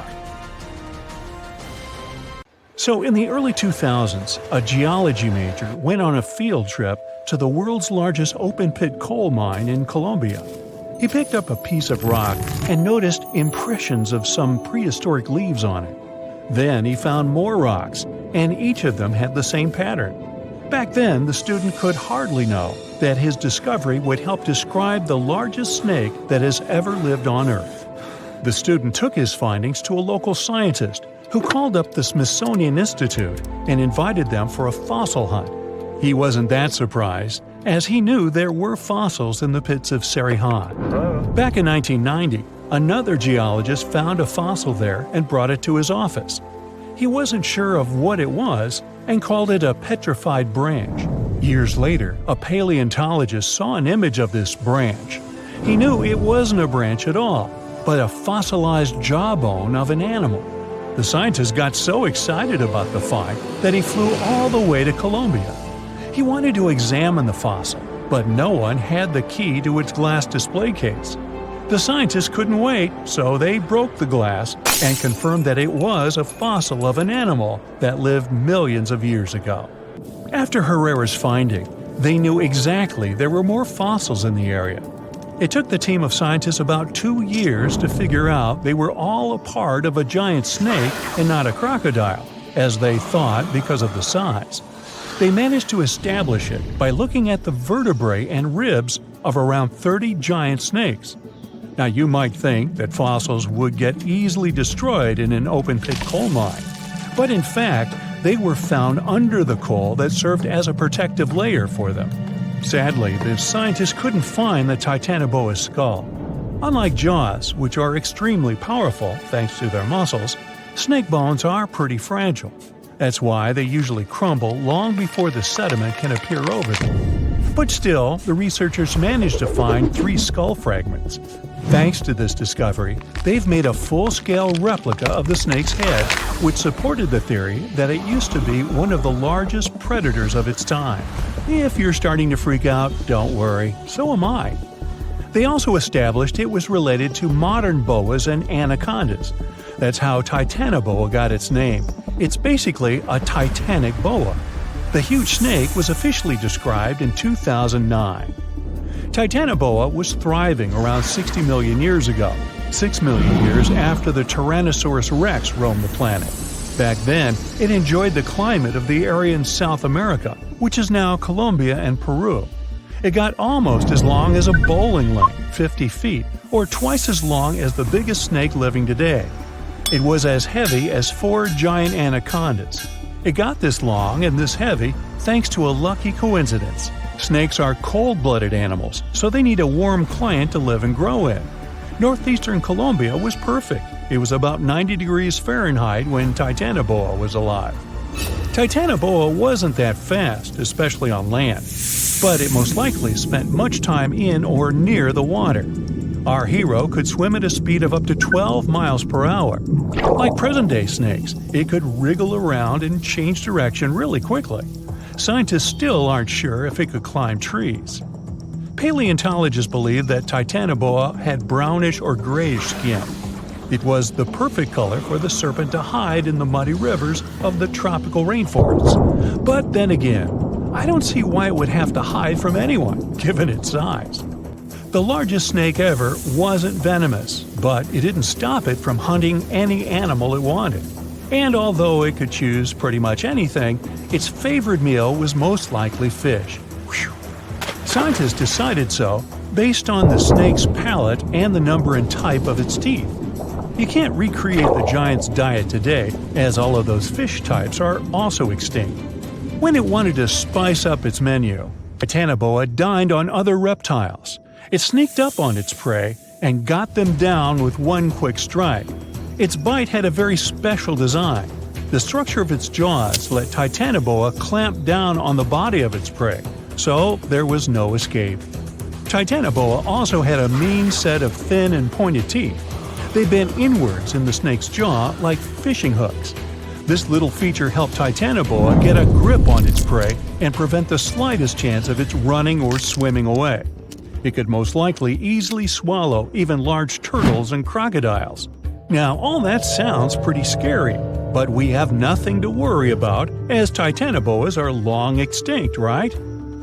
So in the early 2000s, a geology major went on a field trip to the world's largest open-pit coal mine in Colombia. He picked up a piece of rock and noticed impressions of some prehistoric leaves on it. Then he found more rocks, and each of them had the same pattern. Back then, the student could hardly know that his discovery would help describe the largest snake that has ever lived on Earth. The student took his findings to a local scientist who called up the Smithsonian Institute and invited them for a fossil hunt. He wasn't that surprised, as he knew there were fossils in the pits of Sarihan. Back in 1990, Another geologist found a fossil there and brought it to his office. He wasn't sure of what it was and called it a petrified branch. Years later, a paleontologist saw an image of this branch. He knew it wasn't a branch at all, but a fossilized jawbone of an animal. The scientist got so excited about the find that he flew all the way to Colombia. He wanted to examine the fossil, but no one had the key to its glass display case. The scientists couldn't wait, so they broke the glass and confirmed that it was a fossil of an animal that lived millions of years ago. After Herrera's finding, they knew exactly there were more fossils in the area. It took the team of scientists about 2 years to figure out they were all a part of a giant snake and not a crocodile, as they thought because of the size. They managed to establish it by looking at the vertebrae and ribs of around 30 giant snakes. Now, you might think that fossils would get easily destroyed in an open-pit coal mine, but in fact, they were found under the coal that served as a protective layer for them. Sadly, the scientists couldn't find the Titanoboa's skull. Unlike jaws, which are extremely powerful thanks to their muscles, snake bones are pretty fragile. That's why they usually crumble long before the sediment can appear over them. But still, the researchers managed to find 3 skull fragments. Thanks to this discovery, they've made a full-scale replica of the snake's head, which supported the theory that it used to be one of the largest predators of its time. If you're starting to freak out, don't worry, so am I. They also established it was related to modern boas and anacondas. That's how Titanoboa got its name. It's basically a titanic boa. The huge snake was officially described in 2009. Titanoboa was thriving around 60 million years ago, 6 million years after the Tyrannosaurus rex roamed the planet. Back then, it enjoyed the climate of the area in South America, which is now Colombia and Peru. It got almost as long as a bowling lane, 50 feet, or twice as long as the biggest snake living today. It was as heavy as 4 giant anacondas. It got this long and this heavy thanks to a lucky coincidence. Snakes are cold-blooded animals, so they need a warm climate to live and grow in. Northeastern Colombia was perfect. It was about 90 degrees Fahrenheit when Titanoboa was alive. Titanoboa wasn't that fast, especially on land, but it most likely spent much time in or near the water. Our hero could swim at a speed of up to 12 miles per hour. Like present-day snakes, it could wriggle around and change direction really quickly. Scientists still aren't sure if it could climb trees. Paleontologists believe that Titanoboa had brownish or grayish skin. It was the perfect color for the serpent to hide in the muddy rivers of the tropical rainforests. But then again, I don't see why it would have to hide from anyone, given its size. The largest snake ever wasn't venomous, but it didn't stop it from hunting any animal it wanted. And although it could choose pretty much anything, its favorite meal was most likely fish. Whew. Scientists decided so based on the snake's palate and the number and type of its teeth. You can't recreate the giant's diet today, as all of those fish types are also extinct. When it wanted to spice up its menu, Titanoboa dined on other reptiles. It sneaked up on its prey and got them down with one quick strike. Its bite had a very special design. The structure of its jaws let Titanoboa clamp down on the body of its prey, so there was no escape. Titanoboa also had a mean set of thin and pointed teeth. They bent inwards in the snake's jaw like fishing hooks. This little feature helped Titanoboa get a grip on its prey and prevent the slightest chance of its running or swimming away. It could most likely easily swallow even large turtles and crocodiles. Now, all that sounds pretty scary, but we have nothing to worry about as Titanoboas are long extinct, right?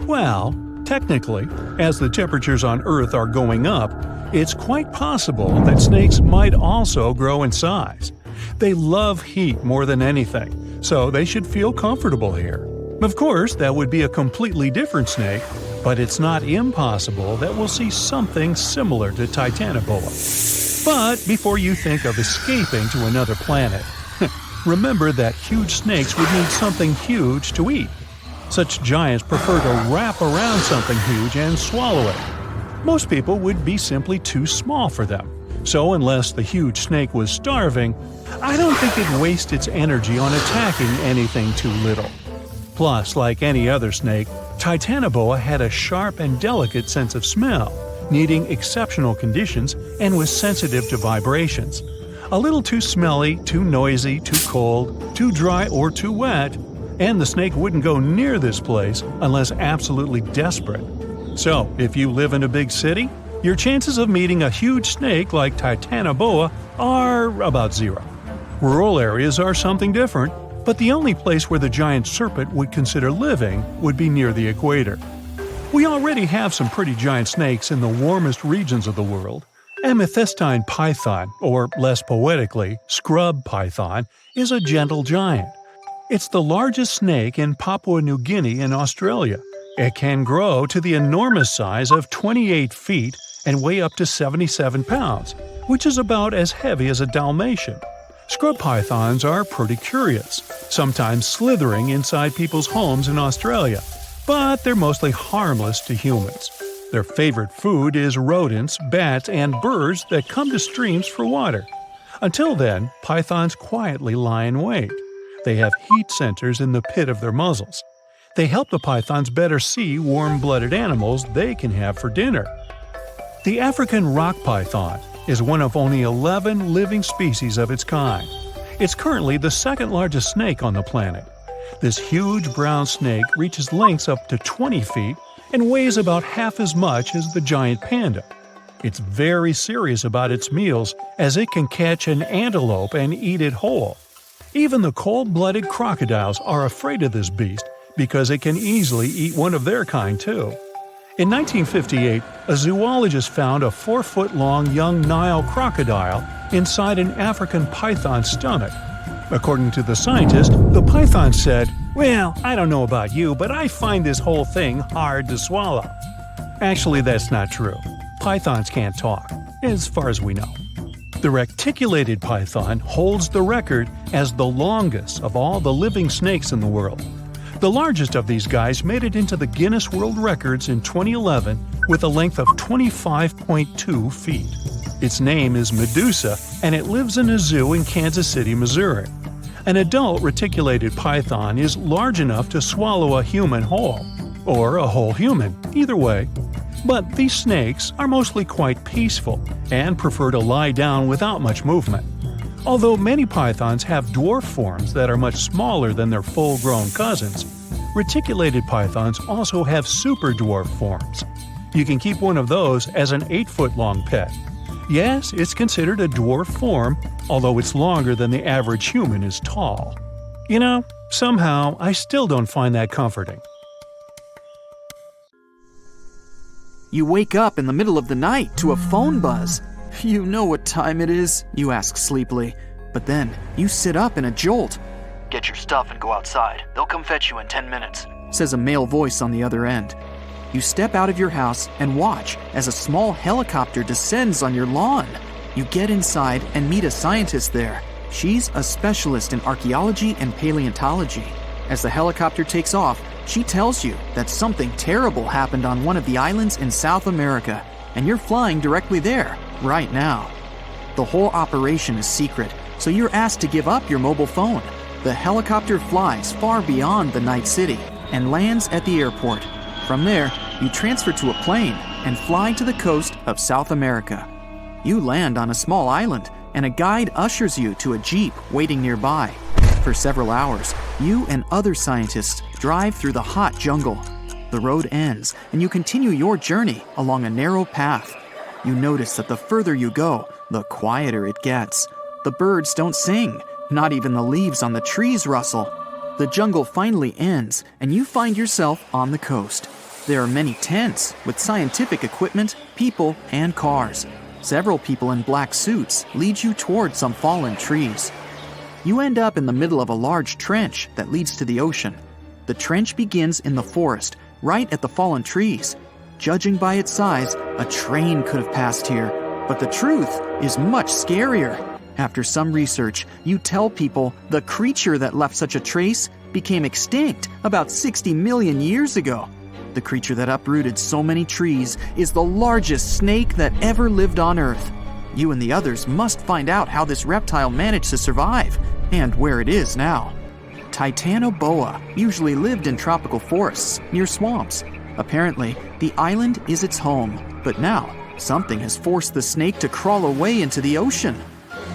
Well, technically, as the temperatures on Earth are going up, it's quite possible that snakes might also grow in size. They love heat more than anything, so they should feel comfortable here. Of course, that would be a completely different snake, but it's not impossible that we'll see something similar to Titanoboa. But before you think of escaping to another planet, remember that huge snakes would need something huge to eat. Such giants prefer to wrap around something huge and swallow it. Most people would be simply too small for them. So unless the huge snake was starving, I don't think it'd waste its energy on attacking anything too little. Plus, like any other snake, Titanoboa had a sharp and delicate sense of smell, needing exceptional conditions and was sensitive to vibrations. A little too smelly, too noisy, too cold, too dry, or too wet, and the snake wouldn't go near this place unless absolutely desperate. So, if you live in a big city, your chances of meeting a huge snake like Titanoboa are about zero. Rural areas are something different, but the only place where the giant serpent would consider living would be near the equator. We already have some pretty giant snakes in the warmest regions of the world. Amethystine python, or less poetically, scrub python, is a gentle giant. It's the largest snake in Papua New Guinea and Australia. It can grow to the enormous size of 28 feet and weigh up to 77 pounds, which is about as heavy as a Dalmatian. Scrub pythons are pretty curious, sometimes slithering inside people's homes in Australia, but they're mostly harmless to humans. Their favorite food is rodents, bats, and birds that come to streams for water. Until then, pythons quietly lie in wait. They have heat sensors in the pit of their muzzles. They help the pythons better see warm-blooded animals they can have for dinner. The African rock python is one of only 11 living species of its kind. It's currently the second largest snake on the planet. This huge brown snake reaches lengths up to 20 feet and weighs about half as much as the giant panda. It's very serious about its meals, as it can catch an antelope and eat it whole. Even the cold-blooded crocodiles are afraid of this beast because it can easily eat one of their kind too. In 1958, a zoologist found a 4-foot-long young Nile crocodile inside an African python's stomach. According to the scientist, the python said, "Well, I don't know about you, but I find this whole thing hard to swallow." Actually, that's not true. Pythons can't talk, as far as we know. The reticulated python holds the record as the longest of all the living snakes in the world. The largest of these guys made it into the Guinness World Records in 2011 with a length of 25.2 feet. Its name is Medusa, and it lives in a zoo in Kansas City, Missouri. An adult reticulated python is large enough to swallow a human whole, or a whole human, either way. But these snakes are mostly quite peaceful and prefer to lie down without much movement. Although many pythons have dwarf forms that are much smaller than their full-grown cousins, reticulated pythons also have super dwarf forms. You can keep one of those as an 8-foot-long pet. Yes, it's considered a dwarf form, although it's longer than the average human is tall. You know, somehow I still don't find that comforting. You wake up in the middle of the night to a phone buzz. You know what time it is, you ask sleepily, but then you sit up in a jolt. "Get your stuff and go outside. They'll come fetch you in 10 minutes. Says a male voice on the other end. You step out of your house and watch as a small helicopter descends on your lawn. You get inside and meet a scientist there. She's a specialist in archaeology and paleontology. As the helicopter takes off, she tells you that something terrible happened on one of the islands in South America, and you're flying directly there, right now. The whole operation is secret, so you're asked to give up your mobile phone. The helicopter flies far beyond the night city and lands at the airport. From there, you transfer to a plane and fly to the coast of South America. You land on a small island, and a guide ushers you to a jeep waiting nearby. For several hours, you and other scientists drive through the hot jungle. The road ends, and you continue your journey along a narrow path. You notice that the further you go, the quieter it gets. The birds don't sing, not even the leaves on the trees rustle. The jungle finally ends, and you find yourself on the coast. There are many tents with scientific equipment, people, and cars. Several people in black suits lead you toward some fallen trees. You end up in the middle of a large trench that leads to the ocean. The trench begins in the forest, right at the fallen trees. Judging by its size, a train could have passed here, but the truth is much scarier. After some research, you tell people the creature that left such a trace became extinct about 60 million years ago. The creature that uprooted so many trees is the largest snake that ever lived on Earth. You and the others must find out how this reptile managed to survive and where it is now. Titanoboa usually lived in tropical forests near swamps. Apparently, the island is its home, but now something has forced the snake to crawl away into the ocean.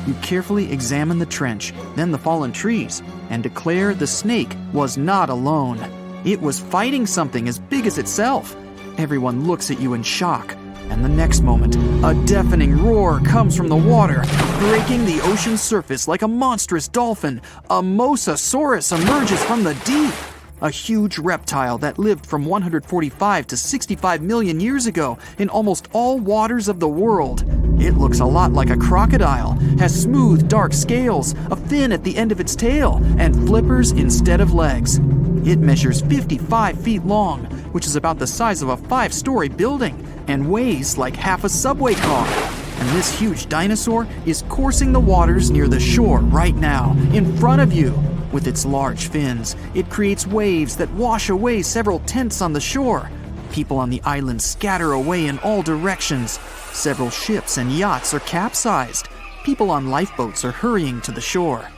You carefully examine the trench, then the fallen trees, and declare the snake was not alone. It was fighting something as big as itself. Everyone looks at you in shock, and the next moment, a deafening roar comes from the water, breaking the ocean's surface like a monstrous dolphin. A mosasaurus emerges from the deep, a huge reptile that lived from 145 to 65 million years ago in almost all waters of the world. It looks a lot like a crocodile, has smooth, dark scales, a fin at the end of its tail, and flippers instead of legs. It measures 55 feet long, which is about the size of a 5-story building, and weighs like half a subway car. And this huge dinosaur is coursing the waters near the shore right now, in front of you. With its large fins, it creates waves that wash away several tents on the shore. People on the island scatter away in all directions. Several ships and yachts are capsized. People on lifeboats are hurrying to the shore.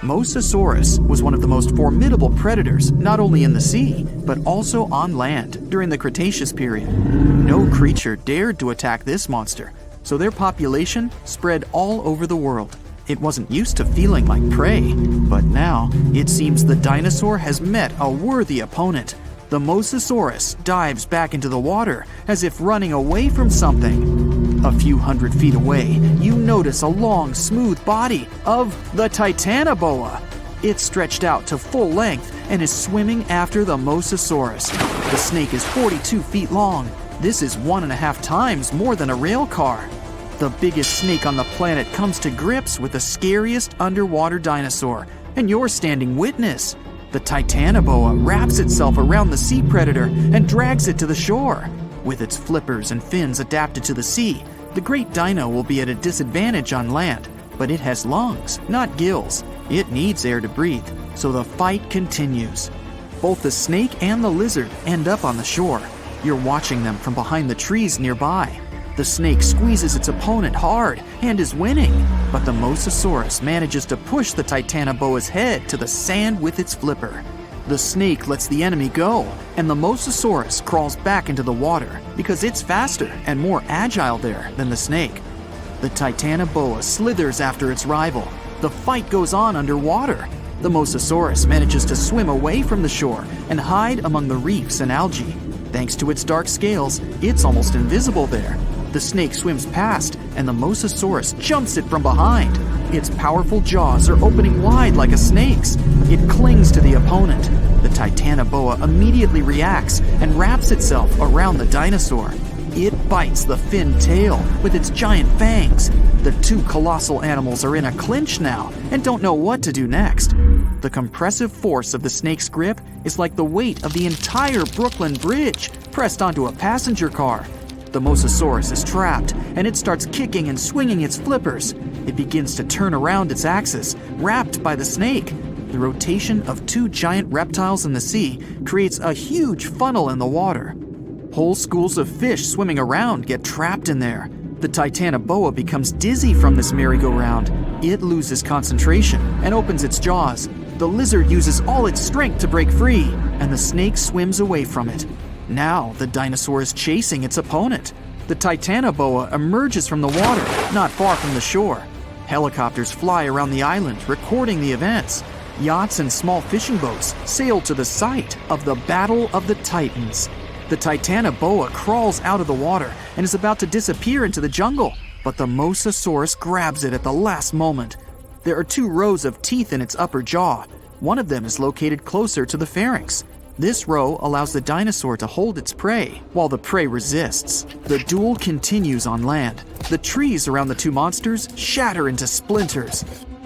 Mosasaurus was one of the most formidable predators, not only in the sea, but also on land during the Cretaceous period. No creature dared to attack this monster, so their population spread all over the world. It wasn't used to feeling like prey, but now it seems the dinosaur has met a worthy opponent. The Mosasaurus dives back into the water as if running away from something. A few hundred feet away, you notice a long, smooth body of the Titanoboa. It's stretched out to full length and is swimming after the Mosasaurus. The snake is 42 feet long. This is 1.5 times more than a rail car. The biggest snake on the planet comes to grips with the scariest underwater dinosaur, and you're standing witness. The Titanoboa wraps itself around the sea predator and drags it to the shore. With its flippers and fins adapted to the sea, the great dino will be at a disadvantage on land, but it has lungs, not gills. It needs air to breathe, so the fight continues. Both the snake and the lizard end up on the shore. You're watching them from behind the trees nearby. The snake squeezes its opponent hard and is winning, but the Mosasaurus manages to push the Titanoboa's head to the sand with its flipper. The snake lets the enemy go, and the Mosasaurus crawls back into the water because it's faster and more agile there than the snake. The Titanoboa slithers after its rival. The fight goes on underwater. The Mosasaurus manages to swim away from the shore and hide among the reefs and algae. Thanks to its dark scales, it's almost invisible there. The snake swims past, and the Mosasaurus jumps it from behind. Its powerful jaws are opening wide like a snake's. It clings to the opponent. The Titanoboa immediately reacts and wraps itself around the dinosaur. It bites the fin tail with its giant fangs. The two colossal animals are in a clinch now and don't know what to do next. The compressive force of the snake's grip is like the weight of the entire Brooklyn Bridge pressed onto a passenger car. The Mosasaurus is trapped, and it starts kicking and swinging its flippers. It begins to turn around its axis, wrapped by the snake. The rotation of two giant reptiles in the sea creates a huge funnel in the water. Whole schools of fish swimming around get trapped in there. The Titanoboa becomes dizzy from this merry-go-round. It loses concentration and opens its jaws. The lizard uses all its strength to break free, and the snake swims away from it. Now the dinosaur is chasing its opponent. The Titanoboa emerges from the water, not far from the shore. Helicopters fly around the island, recording the events. Yachts and small fishing boats sail to the site of the Battle of the Titans. The Titanoboa crawls out of the water and is about to disappear into the jungle, but the Mosasaurus grabs it at the last moment. There are 2 rows of teeth in its upper jaw. One of them is located closer to the pharynx. This row allows the dinosaur to hold its prey, while the prey resists. The duel continues on land. The trees around the 2 monsters shatter into splinters.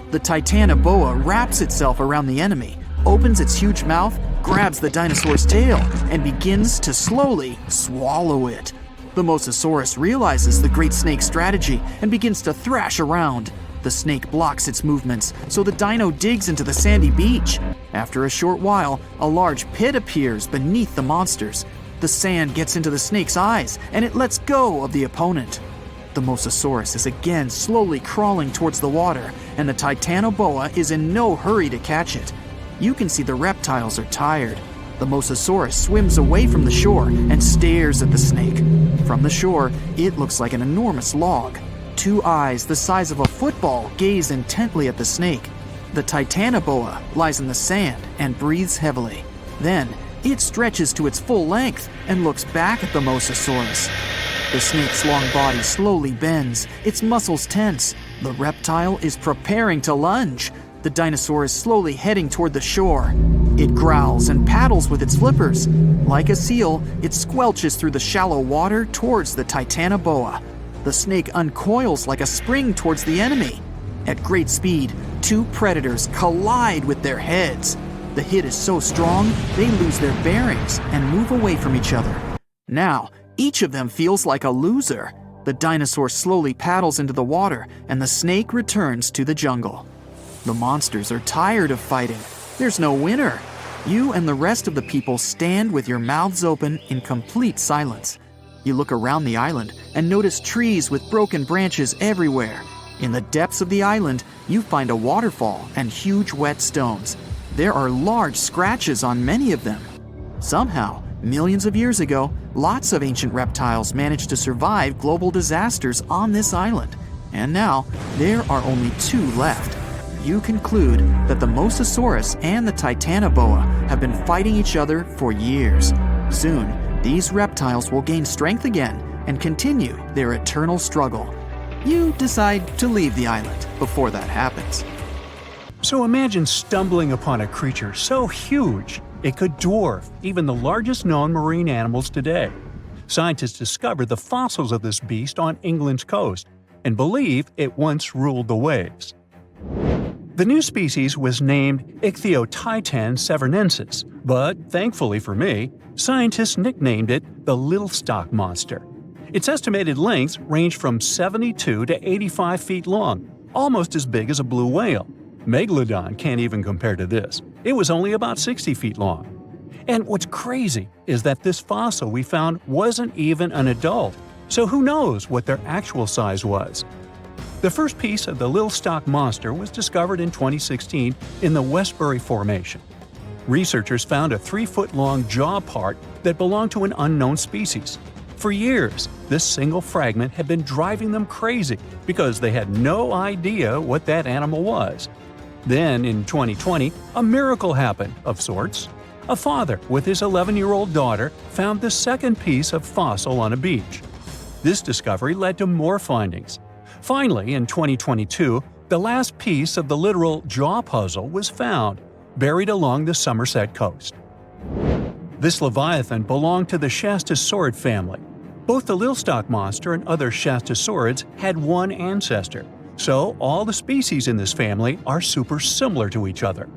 The Titanoboa wraps itself around the enemy, opens its huge mouth, grabs the dinosaur's tail, and begins to slowly swallow it. The Mosasaurus realizes the great snake's strategy and begins to thrash around. The snake blocks its movements, so the dino digs into the sandy beach. After a short while, a large pit appears beneath the monsters. The sand gets into the snake's eyes, and it lets go of the opponent. The The Mosasaurus is again slowly crawling towards the water, and the Titanoboa is in no hurry to catch it. You can see the reptiles are tired. The Mosasaurus swims away from the shore and stares at the snake. From the shore, it looks like an enormous log. Two eyes the size of a football gaze intently at the snake. The Titanoboa lies in the sand and breathes heavily. Then, it stretches to its full length and looks back at the Mosasaurus. The snake's long body slowly bends, its muscles tense. The reptile is preparing to lunge. The dinosaur is slowly heading toward the shore. It growls and paddles with its flippers. Like a seal, it squelches through the shallow water towards the Titanoboa. The snake uncoils like a spring towards the enemy. At great speed, two predators collide with their heads. The hit is so strong, they lose their bearings and move away from each other. Now, each of them feels like a loser. The dinosaur slowly paddles into the water, and the snake returns to the jungle. The monsters are tired of fighting. There's no winner. You and the rest of the people stand with your mouths open in complete silence. You look around the island and notice trees with broken branches everywhere. In the depths of the island, you find a waterfall and huge wet stones. There are large scratches on many of them. Somehow, millions of years ago, lots of ancient reptiles managed to survive global disasters on this island. And now, there are only two left. You conclude that the Mosasaurus and the Titanoboa have been fighting each other for years. Soon, these reptiles will gain strength again and continue their eternal struggle. You decide to leave the island before that happens. So imagine stumbling upon a creature so huge it could dwarf even the largest known marine animals today. Scientists discovered the fossils of this beast on England's coast and believe it once ruled the waves. The new species was named Ichthyotitan severnensis, but thankfully for me, scientists nicknamed it the Little Stock Monster. Its estimated lengths range from 72 to 85 feet long, almost as big as a blue whale. Megalodon can't even compare to this. It was only about 60 feet long. And what's crazy is that this fossil we found wasn't even an adult, so who knows what their actual size was. The first piece of the Little Stock Monster was discovered in 2016 in the Westbury Formation. Researchers found a 3-foot-long jaw part that belonged to an unknown species. For years, this single fragment had been driving them crazy because they had no idea what that animal was. Then, in 2020, a miracle happened, of sorts. A father with his 11-year-old daughter found the second piece of fossil on a beach. This discovery led to more findings. Finally, in 2022, the last piece of the literal jaw puzzle was found, buried along the Somerset coast. This leviathan belonged to the Shastasaurid family. Both the Little Stock Monster and other Shastasaurids had one ancestor, so all the species in this family are super similar to each other.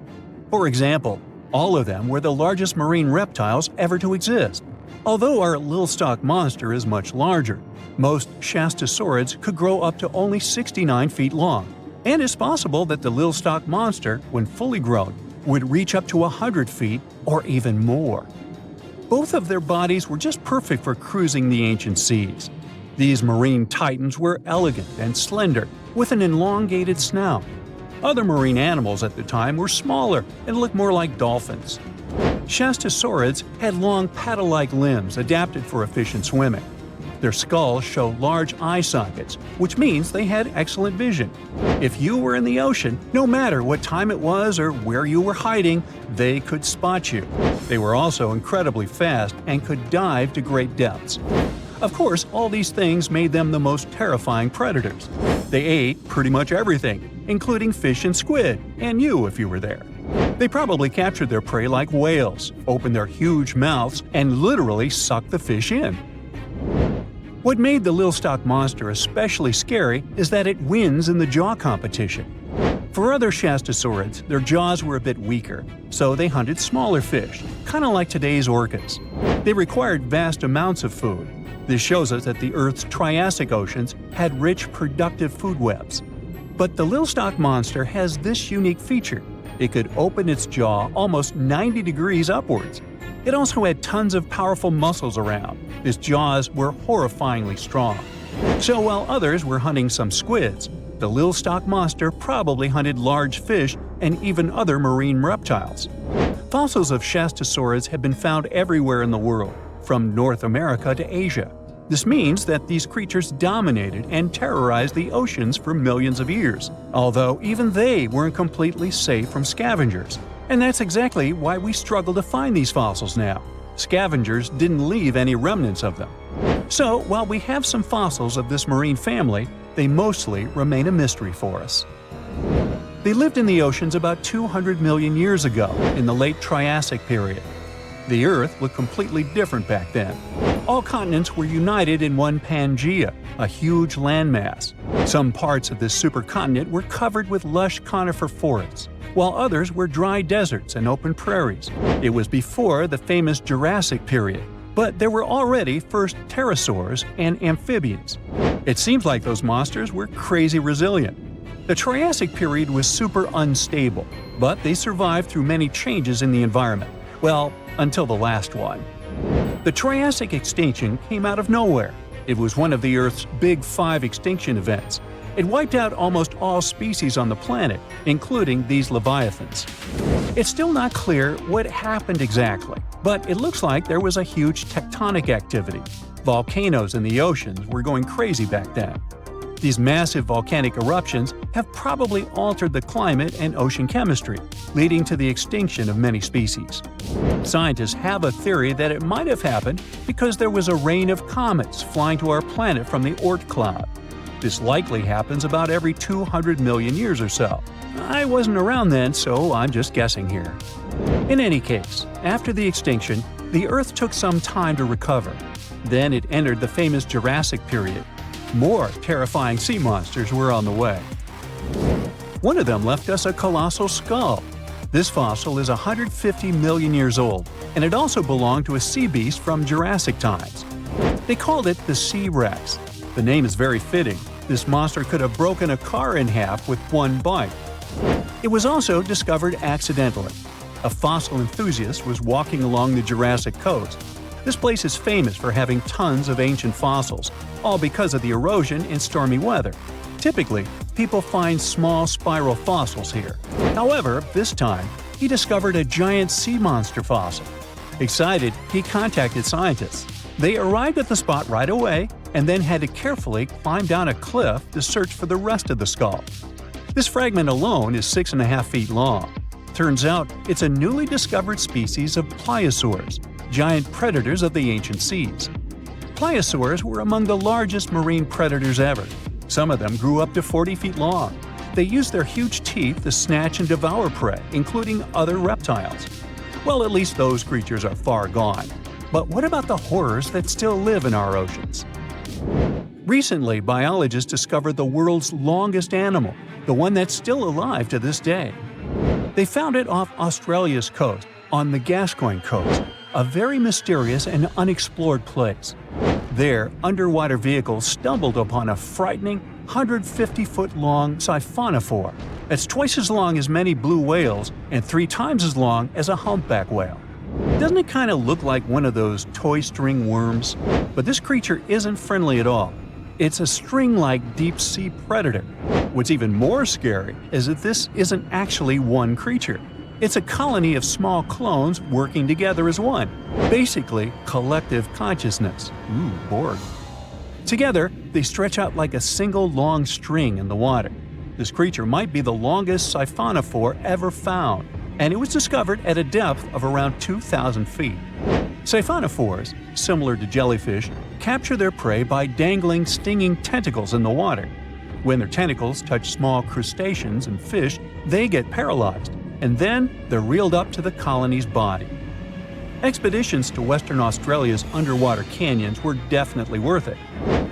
For example, all of them were the largest marine reptiles ever to exist. Although our Little Stock Monster is much larger, most Shastasaurids could grow up to only 69 feet long, and it's possible that the Little Stock Monster, when fully grown, would reach up to 100 feet or even more. Both of their bodies were just perfect for cruising the ancient seas. These marine titans were elegant and slender, with an elongated snout. Other marine animals at the time were smaller and looked more like dolphins. Shastasaurids had long paddle-like limbs adapted for efficient swimming. Their skulls show large eye sockets, which means they had excellent vision. If you were in the ocean, no matter what time it was or where you were hiding, they could spot you. They were also incredibly fast and could dive to great depths. Of course, all these things made them the most terrifying predators. They ate pretty much everything, including fish and squid, and you if you were there. They probably captured their prey like whales, opened their huge mouths, and literally sucked the fish in. What made the Little Stock Monster especially scary is that it wins in the jaw competition. For other Shastasaurids, their jaws were a bit weaker, so they hunted smaller fish, kind of like today's orcas. They required vast amounts of food. This shows us that the Earth's Triassic oceans had rich, productive food webs. But the Little Stock Monster has this unique feature. It could open its jaw almost 90 degrees upwards. It also had tons of powerful muscles around. Its jaws were horrifyingly strong. So while others were hunting some squids, the little stock monster probably hunted large fish and even other marine reptiles. Fossils of Shastosaurids have been found everywhere in the world, from North America to Asia. This means that these creatures dominated and terrorized the oceans for millions of years, although even they weren't completely safe from scavengers. And that's exactly why we struggle to find these fossils now. Scavengers didn't leave any remnants of them. So, while we have some fossils of this marine family, they mostly remain a mystery for us. They lived in the oceans about 200 million years ago, in the late Triassic period. The Earth looked completely different back then. All continents were united in one Pangaea, a huge landmass. Some parts of this supercontinent were covered with lush conifer forests, while others were dry deserts and open prairies. It was before the famous Jurassic period, but there were already first pterosaurs and amphibians. It seems like those monsters were crazy resilient. The Triassic period was super unstable, but they survived through many changes in the environment. Well, until the last one. The Triassic extinction came out of nowhere. It was one of the Earth's big 5 extinction events. It wiped out almost all species on the planet, including these leviathans. It's still not clear what happened exactly, but it looks like there was a huge tectonic activity. Volcanoes in the oceans were going crazy back then. These massive volcanic eruptions have probably altered the climate and ocean chemistry, leading to the extinction of many species. Scientists have a theory that it might have happened because there was a rain of comets flying to our planet from the Oort cloud. This likely happens about every 200 million years or so. I wasn't around then, so I'm just guessing here. In any case, after the extinction, the Earth took some time to recover. Then it entered the famous Jurassic period. More terrifying sea monsters were on the way. One of them left us a colossal skull. This fossil is 150 million years old, and it also belonged to a sea beast from Jurassic times. They called it the Sea Rex. The name is very fitting. This monster could have broken a car in half with one bite. It was also discovered accidentally. A fossil enthusiast was walking along the Jurassic coast. This place is famous for having tons of ancient fossils, all because of the erosion and stormy weather. Typically, people find small spiral fossils here. However, this time, he discovered a giant sea monster fossil. Excited, he contacted scientists. They arrived at the spot right away and then had to carefully climb down a cliff to search for the rest of the skull. This fragment alone is 6.5 feet long. Turns out it's a newly discovered species of pliosaurs, giant predators of the ancient seas. Pliosaurs were among the largest marine predators ever. Some of them grew up to 40 feet long. They used their huge teeth to snatch and devour prey, including other reptiles. Well, at least those creatures are far gone. But what about the horrors that still live in our oceans? Recently, biologists discovered the world's longest animal, the one that's still alive to this day. They found it off Australia's coast, on the Gascoyne coast, a very mysterious and unexplored place. There, underwater vehicles stumbled upon a frightening 150-foot-long siphonophore. That's twice as long as many blue whales and 3 times as long as a humpback whale. Doesn't it kind of look like one of those toy string worms? But this creature isn't friendly at all. It's a string-like deep-sea predator. What's even more scary is that this isn't actually one creature. It's a colony of small clones working together as one. Basically, collective consciousness. Ooh, Borg. Together, they stretch out like a single long string in the water. This creature might be the longest siphonophore ever found, and it was discovered at a depth of around 2,000 feet. Siphonophores, similar to jellyfish, capture their prey by dangling stinging tentacles in the water. When their tentacles touch small crustaceans and fish, they get paralyzed, and then they're reeled up to the colony's body. Expeditions to Western Australia's underwater canyons were definitely worth it.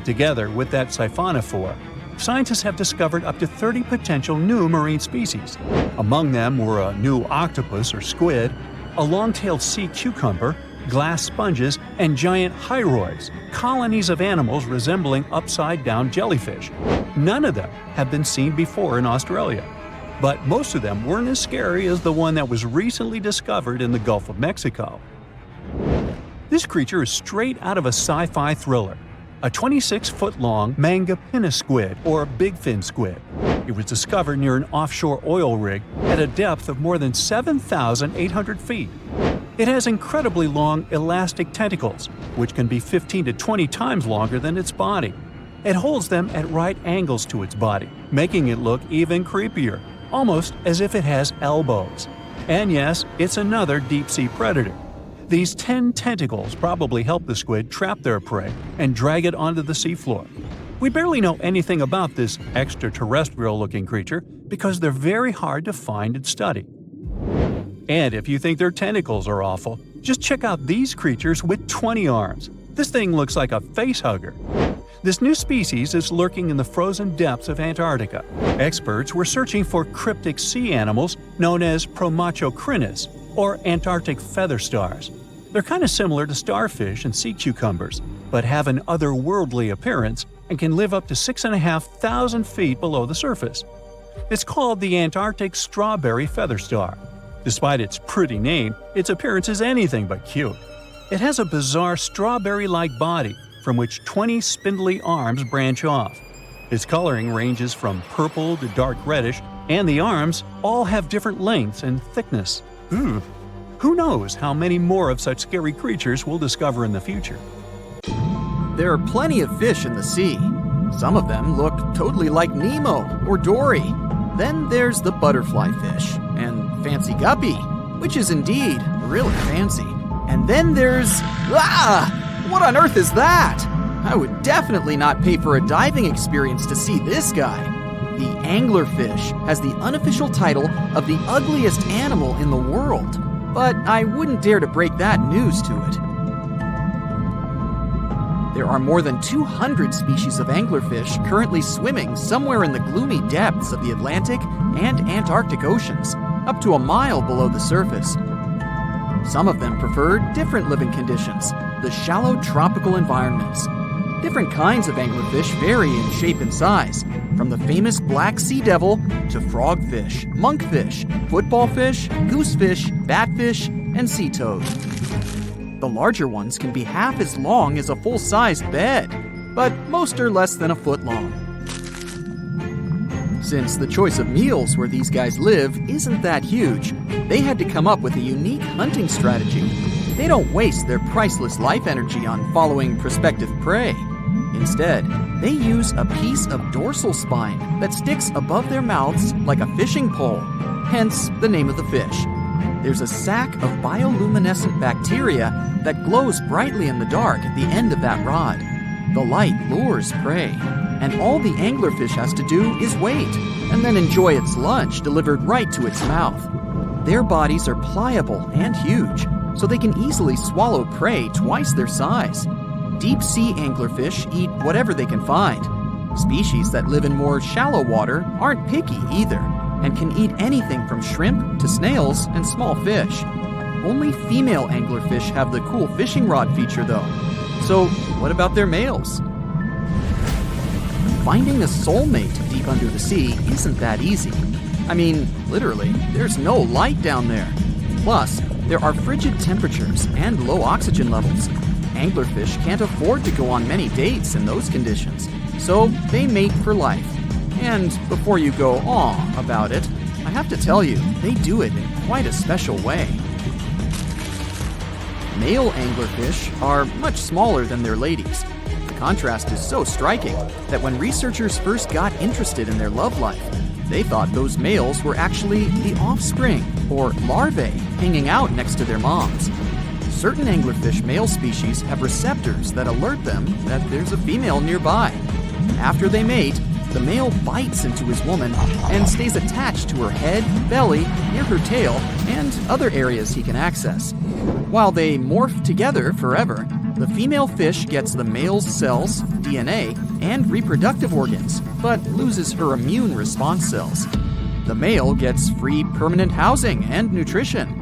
Together with that siphonophore, scientists have discovered up to 30 potential new marine species. Among them were a new octopus or squid, a long-tailed sea cucumber, glass sponges, and giant hyroids, colonies of animals resembling upside-down jellyfish. None of them have been seen before in Australia. But most of them weren't as scary as the one that was recently discovered in the Gulf of Mexico. This creature is straight out of a sci-fi thriller. a 26-foot-long mangapinna squid, or bigfin squid. It was discovered near an offshore oil rig at a depth of more than 7,800 feet. It has incredibly long elastic tentacles, which can be 15 to 20 times longer than its body. It holds them at right angles to its body, making it look even creepier, almost as if it has elbows. And yes, it's another deep-sea predator. These 10 tentacles probably help the squid trap their prey and drag it onto the seafloor. We barely know anything about this extraterrestrial-looking creature because they're very hard to find and study. And if you think their tentacles are awful, just check out these creatures with 20 arms. This thing looks like a facehugger. This new species is lurking in the frozen depths of Antarctica. Experts were searching for cryptic sea animals known as promachocrinis, or Antarctic feather stars. They're kind of similar to starfish and sea cucumbers, but have an otherworldly appearance and can live up to 6,500 feet below the surface. It's called the Antarctic strawberry feather star. Despite its pretty name, its appearance is anything but cute. It has a bizarre strawberry-like body from which 20 spindly arms branch off. Its coloring ranges from purple to dark reddish, and the arms all have different lengths and thickness. Who knows how many more of such scary creatures we'll discover in the future? There are plenty of fish in the sea. Some of them look totally like Nemo or Dory. Then there's the butterfly fish and fancy guppy, which is indeed really fancy. And then there's... What on earth is that? I would definitely not pay for a diving experience to see this guy. The anglerfish has the unofficial title of the ugliest animal in the world, but I wouldn't dare to break that news to it. There are more than 200 species of anglerfish currently swimming somewhere in the gloomy depths of the Atlantic and Antarctic Oceans, up to a mile below the surface. Some of them prefer different living conditions, the shallow tropical environments. Different kinds of anglerfish vary in shape and size, from the famous black sea devil to frogfish, monkfish, footballfish, goosefish, batfish, and sea toad. The larger ones can be half as long as a full-sized bed, but most are less than a foot long. Since the choice of meals where these guys live isn't that huge, they had to come up with a unique hunting strategy. They don't waste their priceless life energy on following prospective prey. Instead, they use a piece of dorsal spine that sticks above their mouths like a fishing pole, hence the name of the fish. There's a sac of bioluminescent bacteria that glows brightly in the dark at the end of that rod. The light lures prey, and all the anglerfish has to do is wait, and then enjoy its lunch delivered right to its mouth. Their bodies are pliable and huge, so they can easily swallow prey twice their size. Deep-sea anglerfish eat whatever they can find. Species that live in more shallow water aren't picky either, and can eat anything from shrimp to snails and small fish. Only female anglerfish have the cool fishing rod feature though. So what about their males? Finding a soulmate deep under the sea isn't that easy. I mean, literally, there's no light down there. Plus, there are frigid temperatures and low oxygen levels. Anglerfish can't afford to go on many dates in those conditions, so they mate for life. And before you go aw about it, I have to tell you, they do it in quite a special way. Male anglerfish are much smaller than their ladies. The contrast is so striking that when researchers first got interested in their love life, they thought those males were actually the offspring, or larvae, hanging out next to their moms. Certain anglerfish male species have receptors that alert them that there's a female nearby. After they mate, the male bites into his woman and stays attached to her head, belly, near her tail, and other areas he can access. While they morph together forever, the female fish gets the male's cells, DNA, and reproductive organs, but loses her immune response cells. The male gets free permanent housing and nutrition.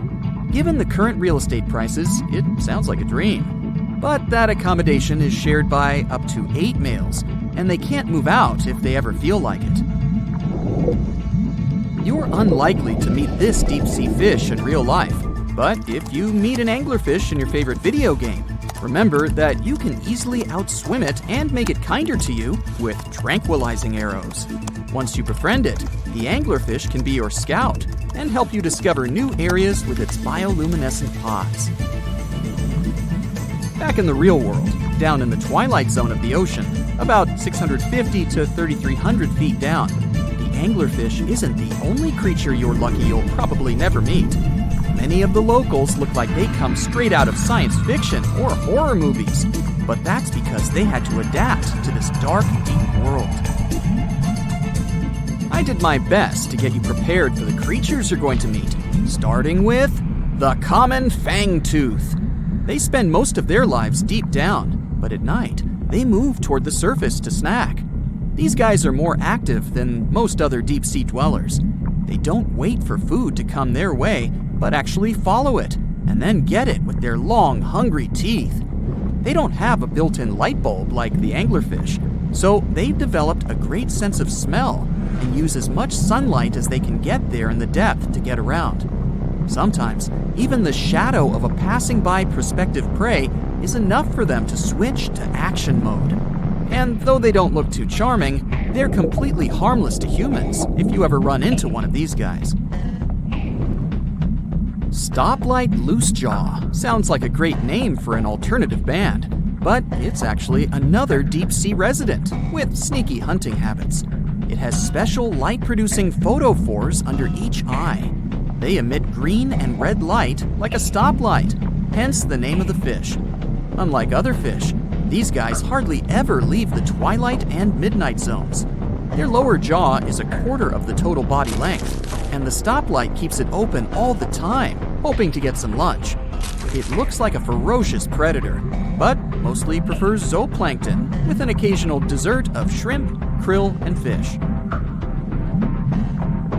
Given the current real estate prices, it sounds like a dream. But that accommodation is shared by up to 8 males, and they can't move out if they ever feel like it. You're unlikely to meet this deep-sea fish in real life, but if you meet an anglerfish in your favorite video game, Remember that you can easily outswim it and make it kinder to you with tranquilizing arrows. Once you befriend it, the anglerfish can be your scout and help you discover new areas with its bioluminescent pods. Back in the real world, down in the twilight zone of the ocean, about 650 to 3,300 feet down, the anglerfish isn't the only creature you're lucky you'll probably never meet. Many of the locals look like they come straight out of science fiction or horror movies, but that's because they had to adapt to this dark, deep world. I did my best to get you prepared for the creatures you're going to meet, starting with the common fangtooth. They spend most of their lives deep down, but at night, they move toward the surface to snack. These guys are more active than most other deep-sea dwellers. They don't wait for food to come their way, but actually follow it, and then get it with their long, hungry teeth. They don't have a built-in light bulb like the anglerfish, so they've developed a great sense of smell and use as much sunlight as they can get there in the depth to get around. Sometimes, even the shadow of a passing by prospective prey is enough for them to switch to action mode. And though they don't look too charming, they're completely harmless to humans if you ever run into one of these guys. Stoplight Loosejaw sounds like a great name for an alternative band, but it's actually another deep-sea resident with sneaky hunting habits. It has special light-producing photophores under each eye. They emit green and red light like a stoplight, hence the name of the fish. Unlike other fish, these guys hardly ever leave the twilight and midnight zones. Their lower jaw is a quarter of the total body length, and the stoplight keeps it open all the time, hoping to get some lunch. It looks like a ferocious predator, but mostly prefers zooplankton with an occasional dessert of shrimp, krill, and fish.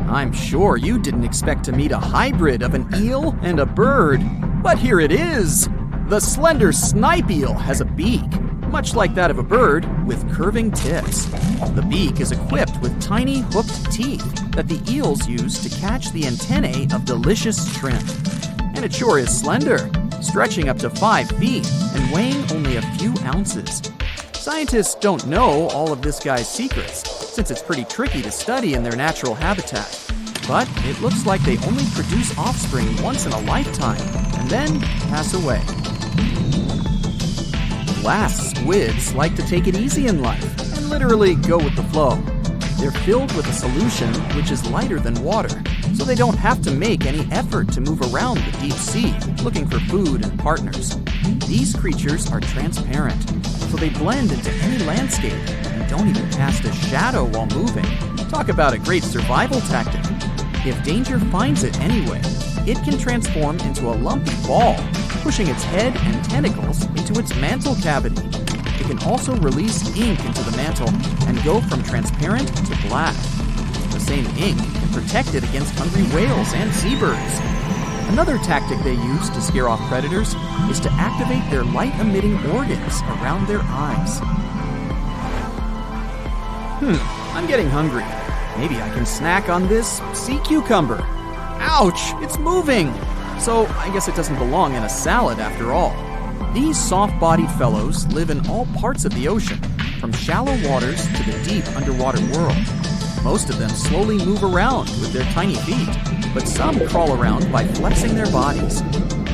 I'm sure you didn't expect to meet a hybrid of an eel and a bird, but here it is! The slender snipe eel has a beak, much like that of a bird, with curving tips. The beak is equipped with tiny hooked teeth that the eels use to catch the antennae of delicious shrimp. And it sure is slender, stretching up to 5 feet and weighing only a few ounces. Scientists don't know all of this guy's secrets, since it's pretty tricky to study in their natural habitat. But it looks like they only produce offspring once in a lifetime, and then pass away. Glass squids like to take it easy in life and literally go with the flow. They're filled with a solution which is lighter than water, so they don't have to make any effort to move around the deep sea looking for food and partners. These creatures are transparent, so they blend into any landscape and don't even cast a shadow while moving. Talk about a great survival tactic. If danger finds it anyway, it can transform into a lumpy ball, pushing its head and tentacles into its mantle cavity. It can also release ink into the mantle and go from transparent to black. The same ink can protect it against hungry whales and seabirds. Another tactic they use to scare off predators is to activate their light-emitting organs around their eyes. I'm getting hungry. Maybe I can snack on this sea cucumber. Ouch, it's moving! So I guess it doesn't belong in a salad after all. These soft-bodied fellows live in all parts of the ocean, from shallow waters to the deep underwater world. Most of them slowly move around with their tiny feet, but some crawl around by flexing their bodies.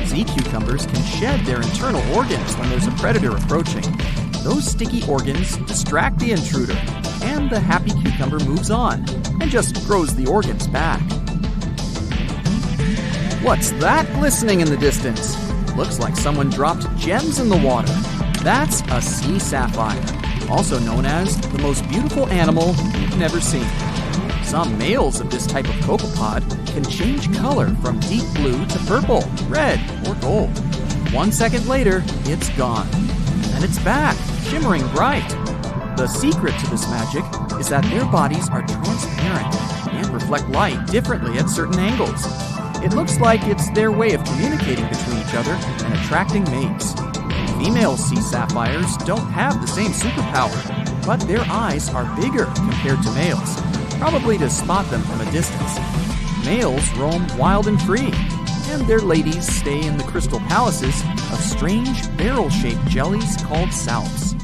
Sea cucumbers can shed their internal organs when there's a predator approaching. Those sticky organs distract the intruder, and the happy cucumber moves on and just grows the organs back. What's that glistening in the distance? Looks like someone dropped gems in the water. That's a sea sapphire, also known as the most beautiful animal you've never seen. Some males of this type of copepod can change color from deep blue to purple, red, or gold. 1 second later, it's gone. And it's back, shimmering bright. The secret to this magic is that their bodies are transparent and reflect light differently at certain angles. It looks like it's their way of communicating between each other and attracting mates. Female sea sapphires don't have the same superpower, but their eyes are bigger compared to males, probably to spot them from a distance. Males roam wild and free. and their ladies stay in the crystal palaces of strange barrel-shaped jellies called salps.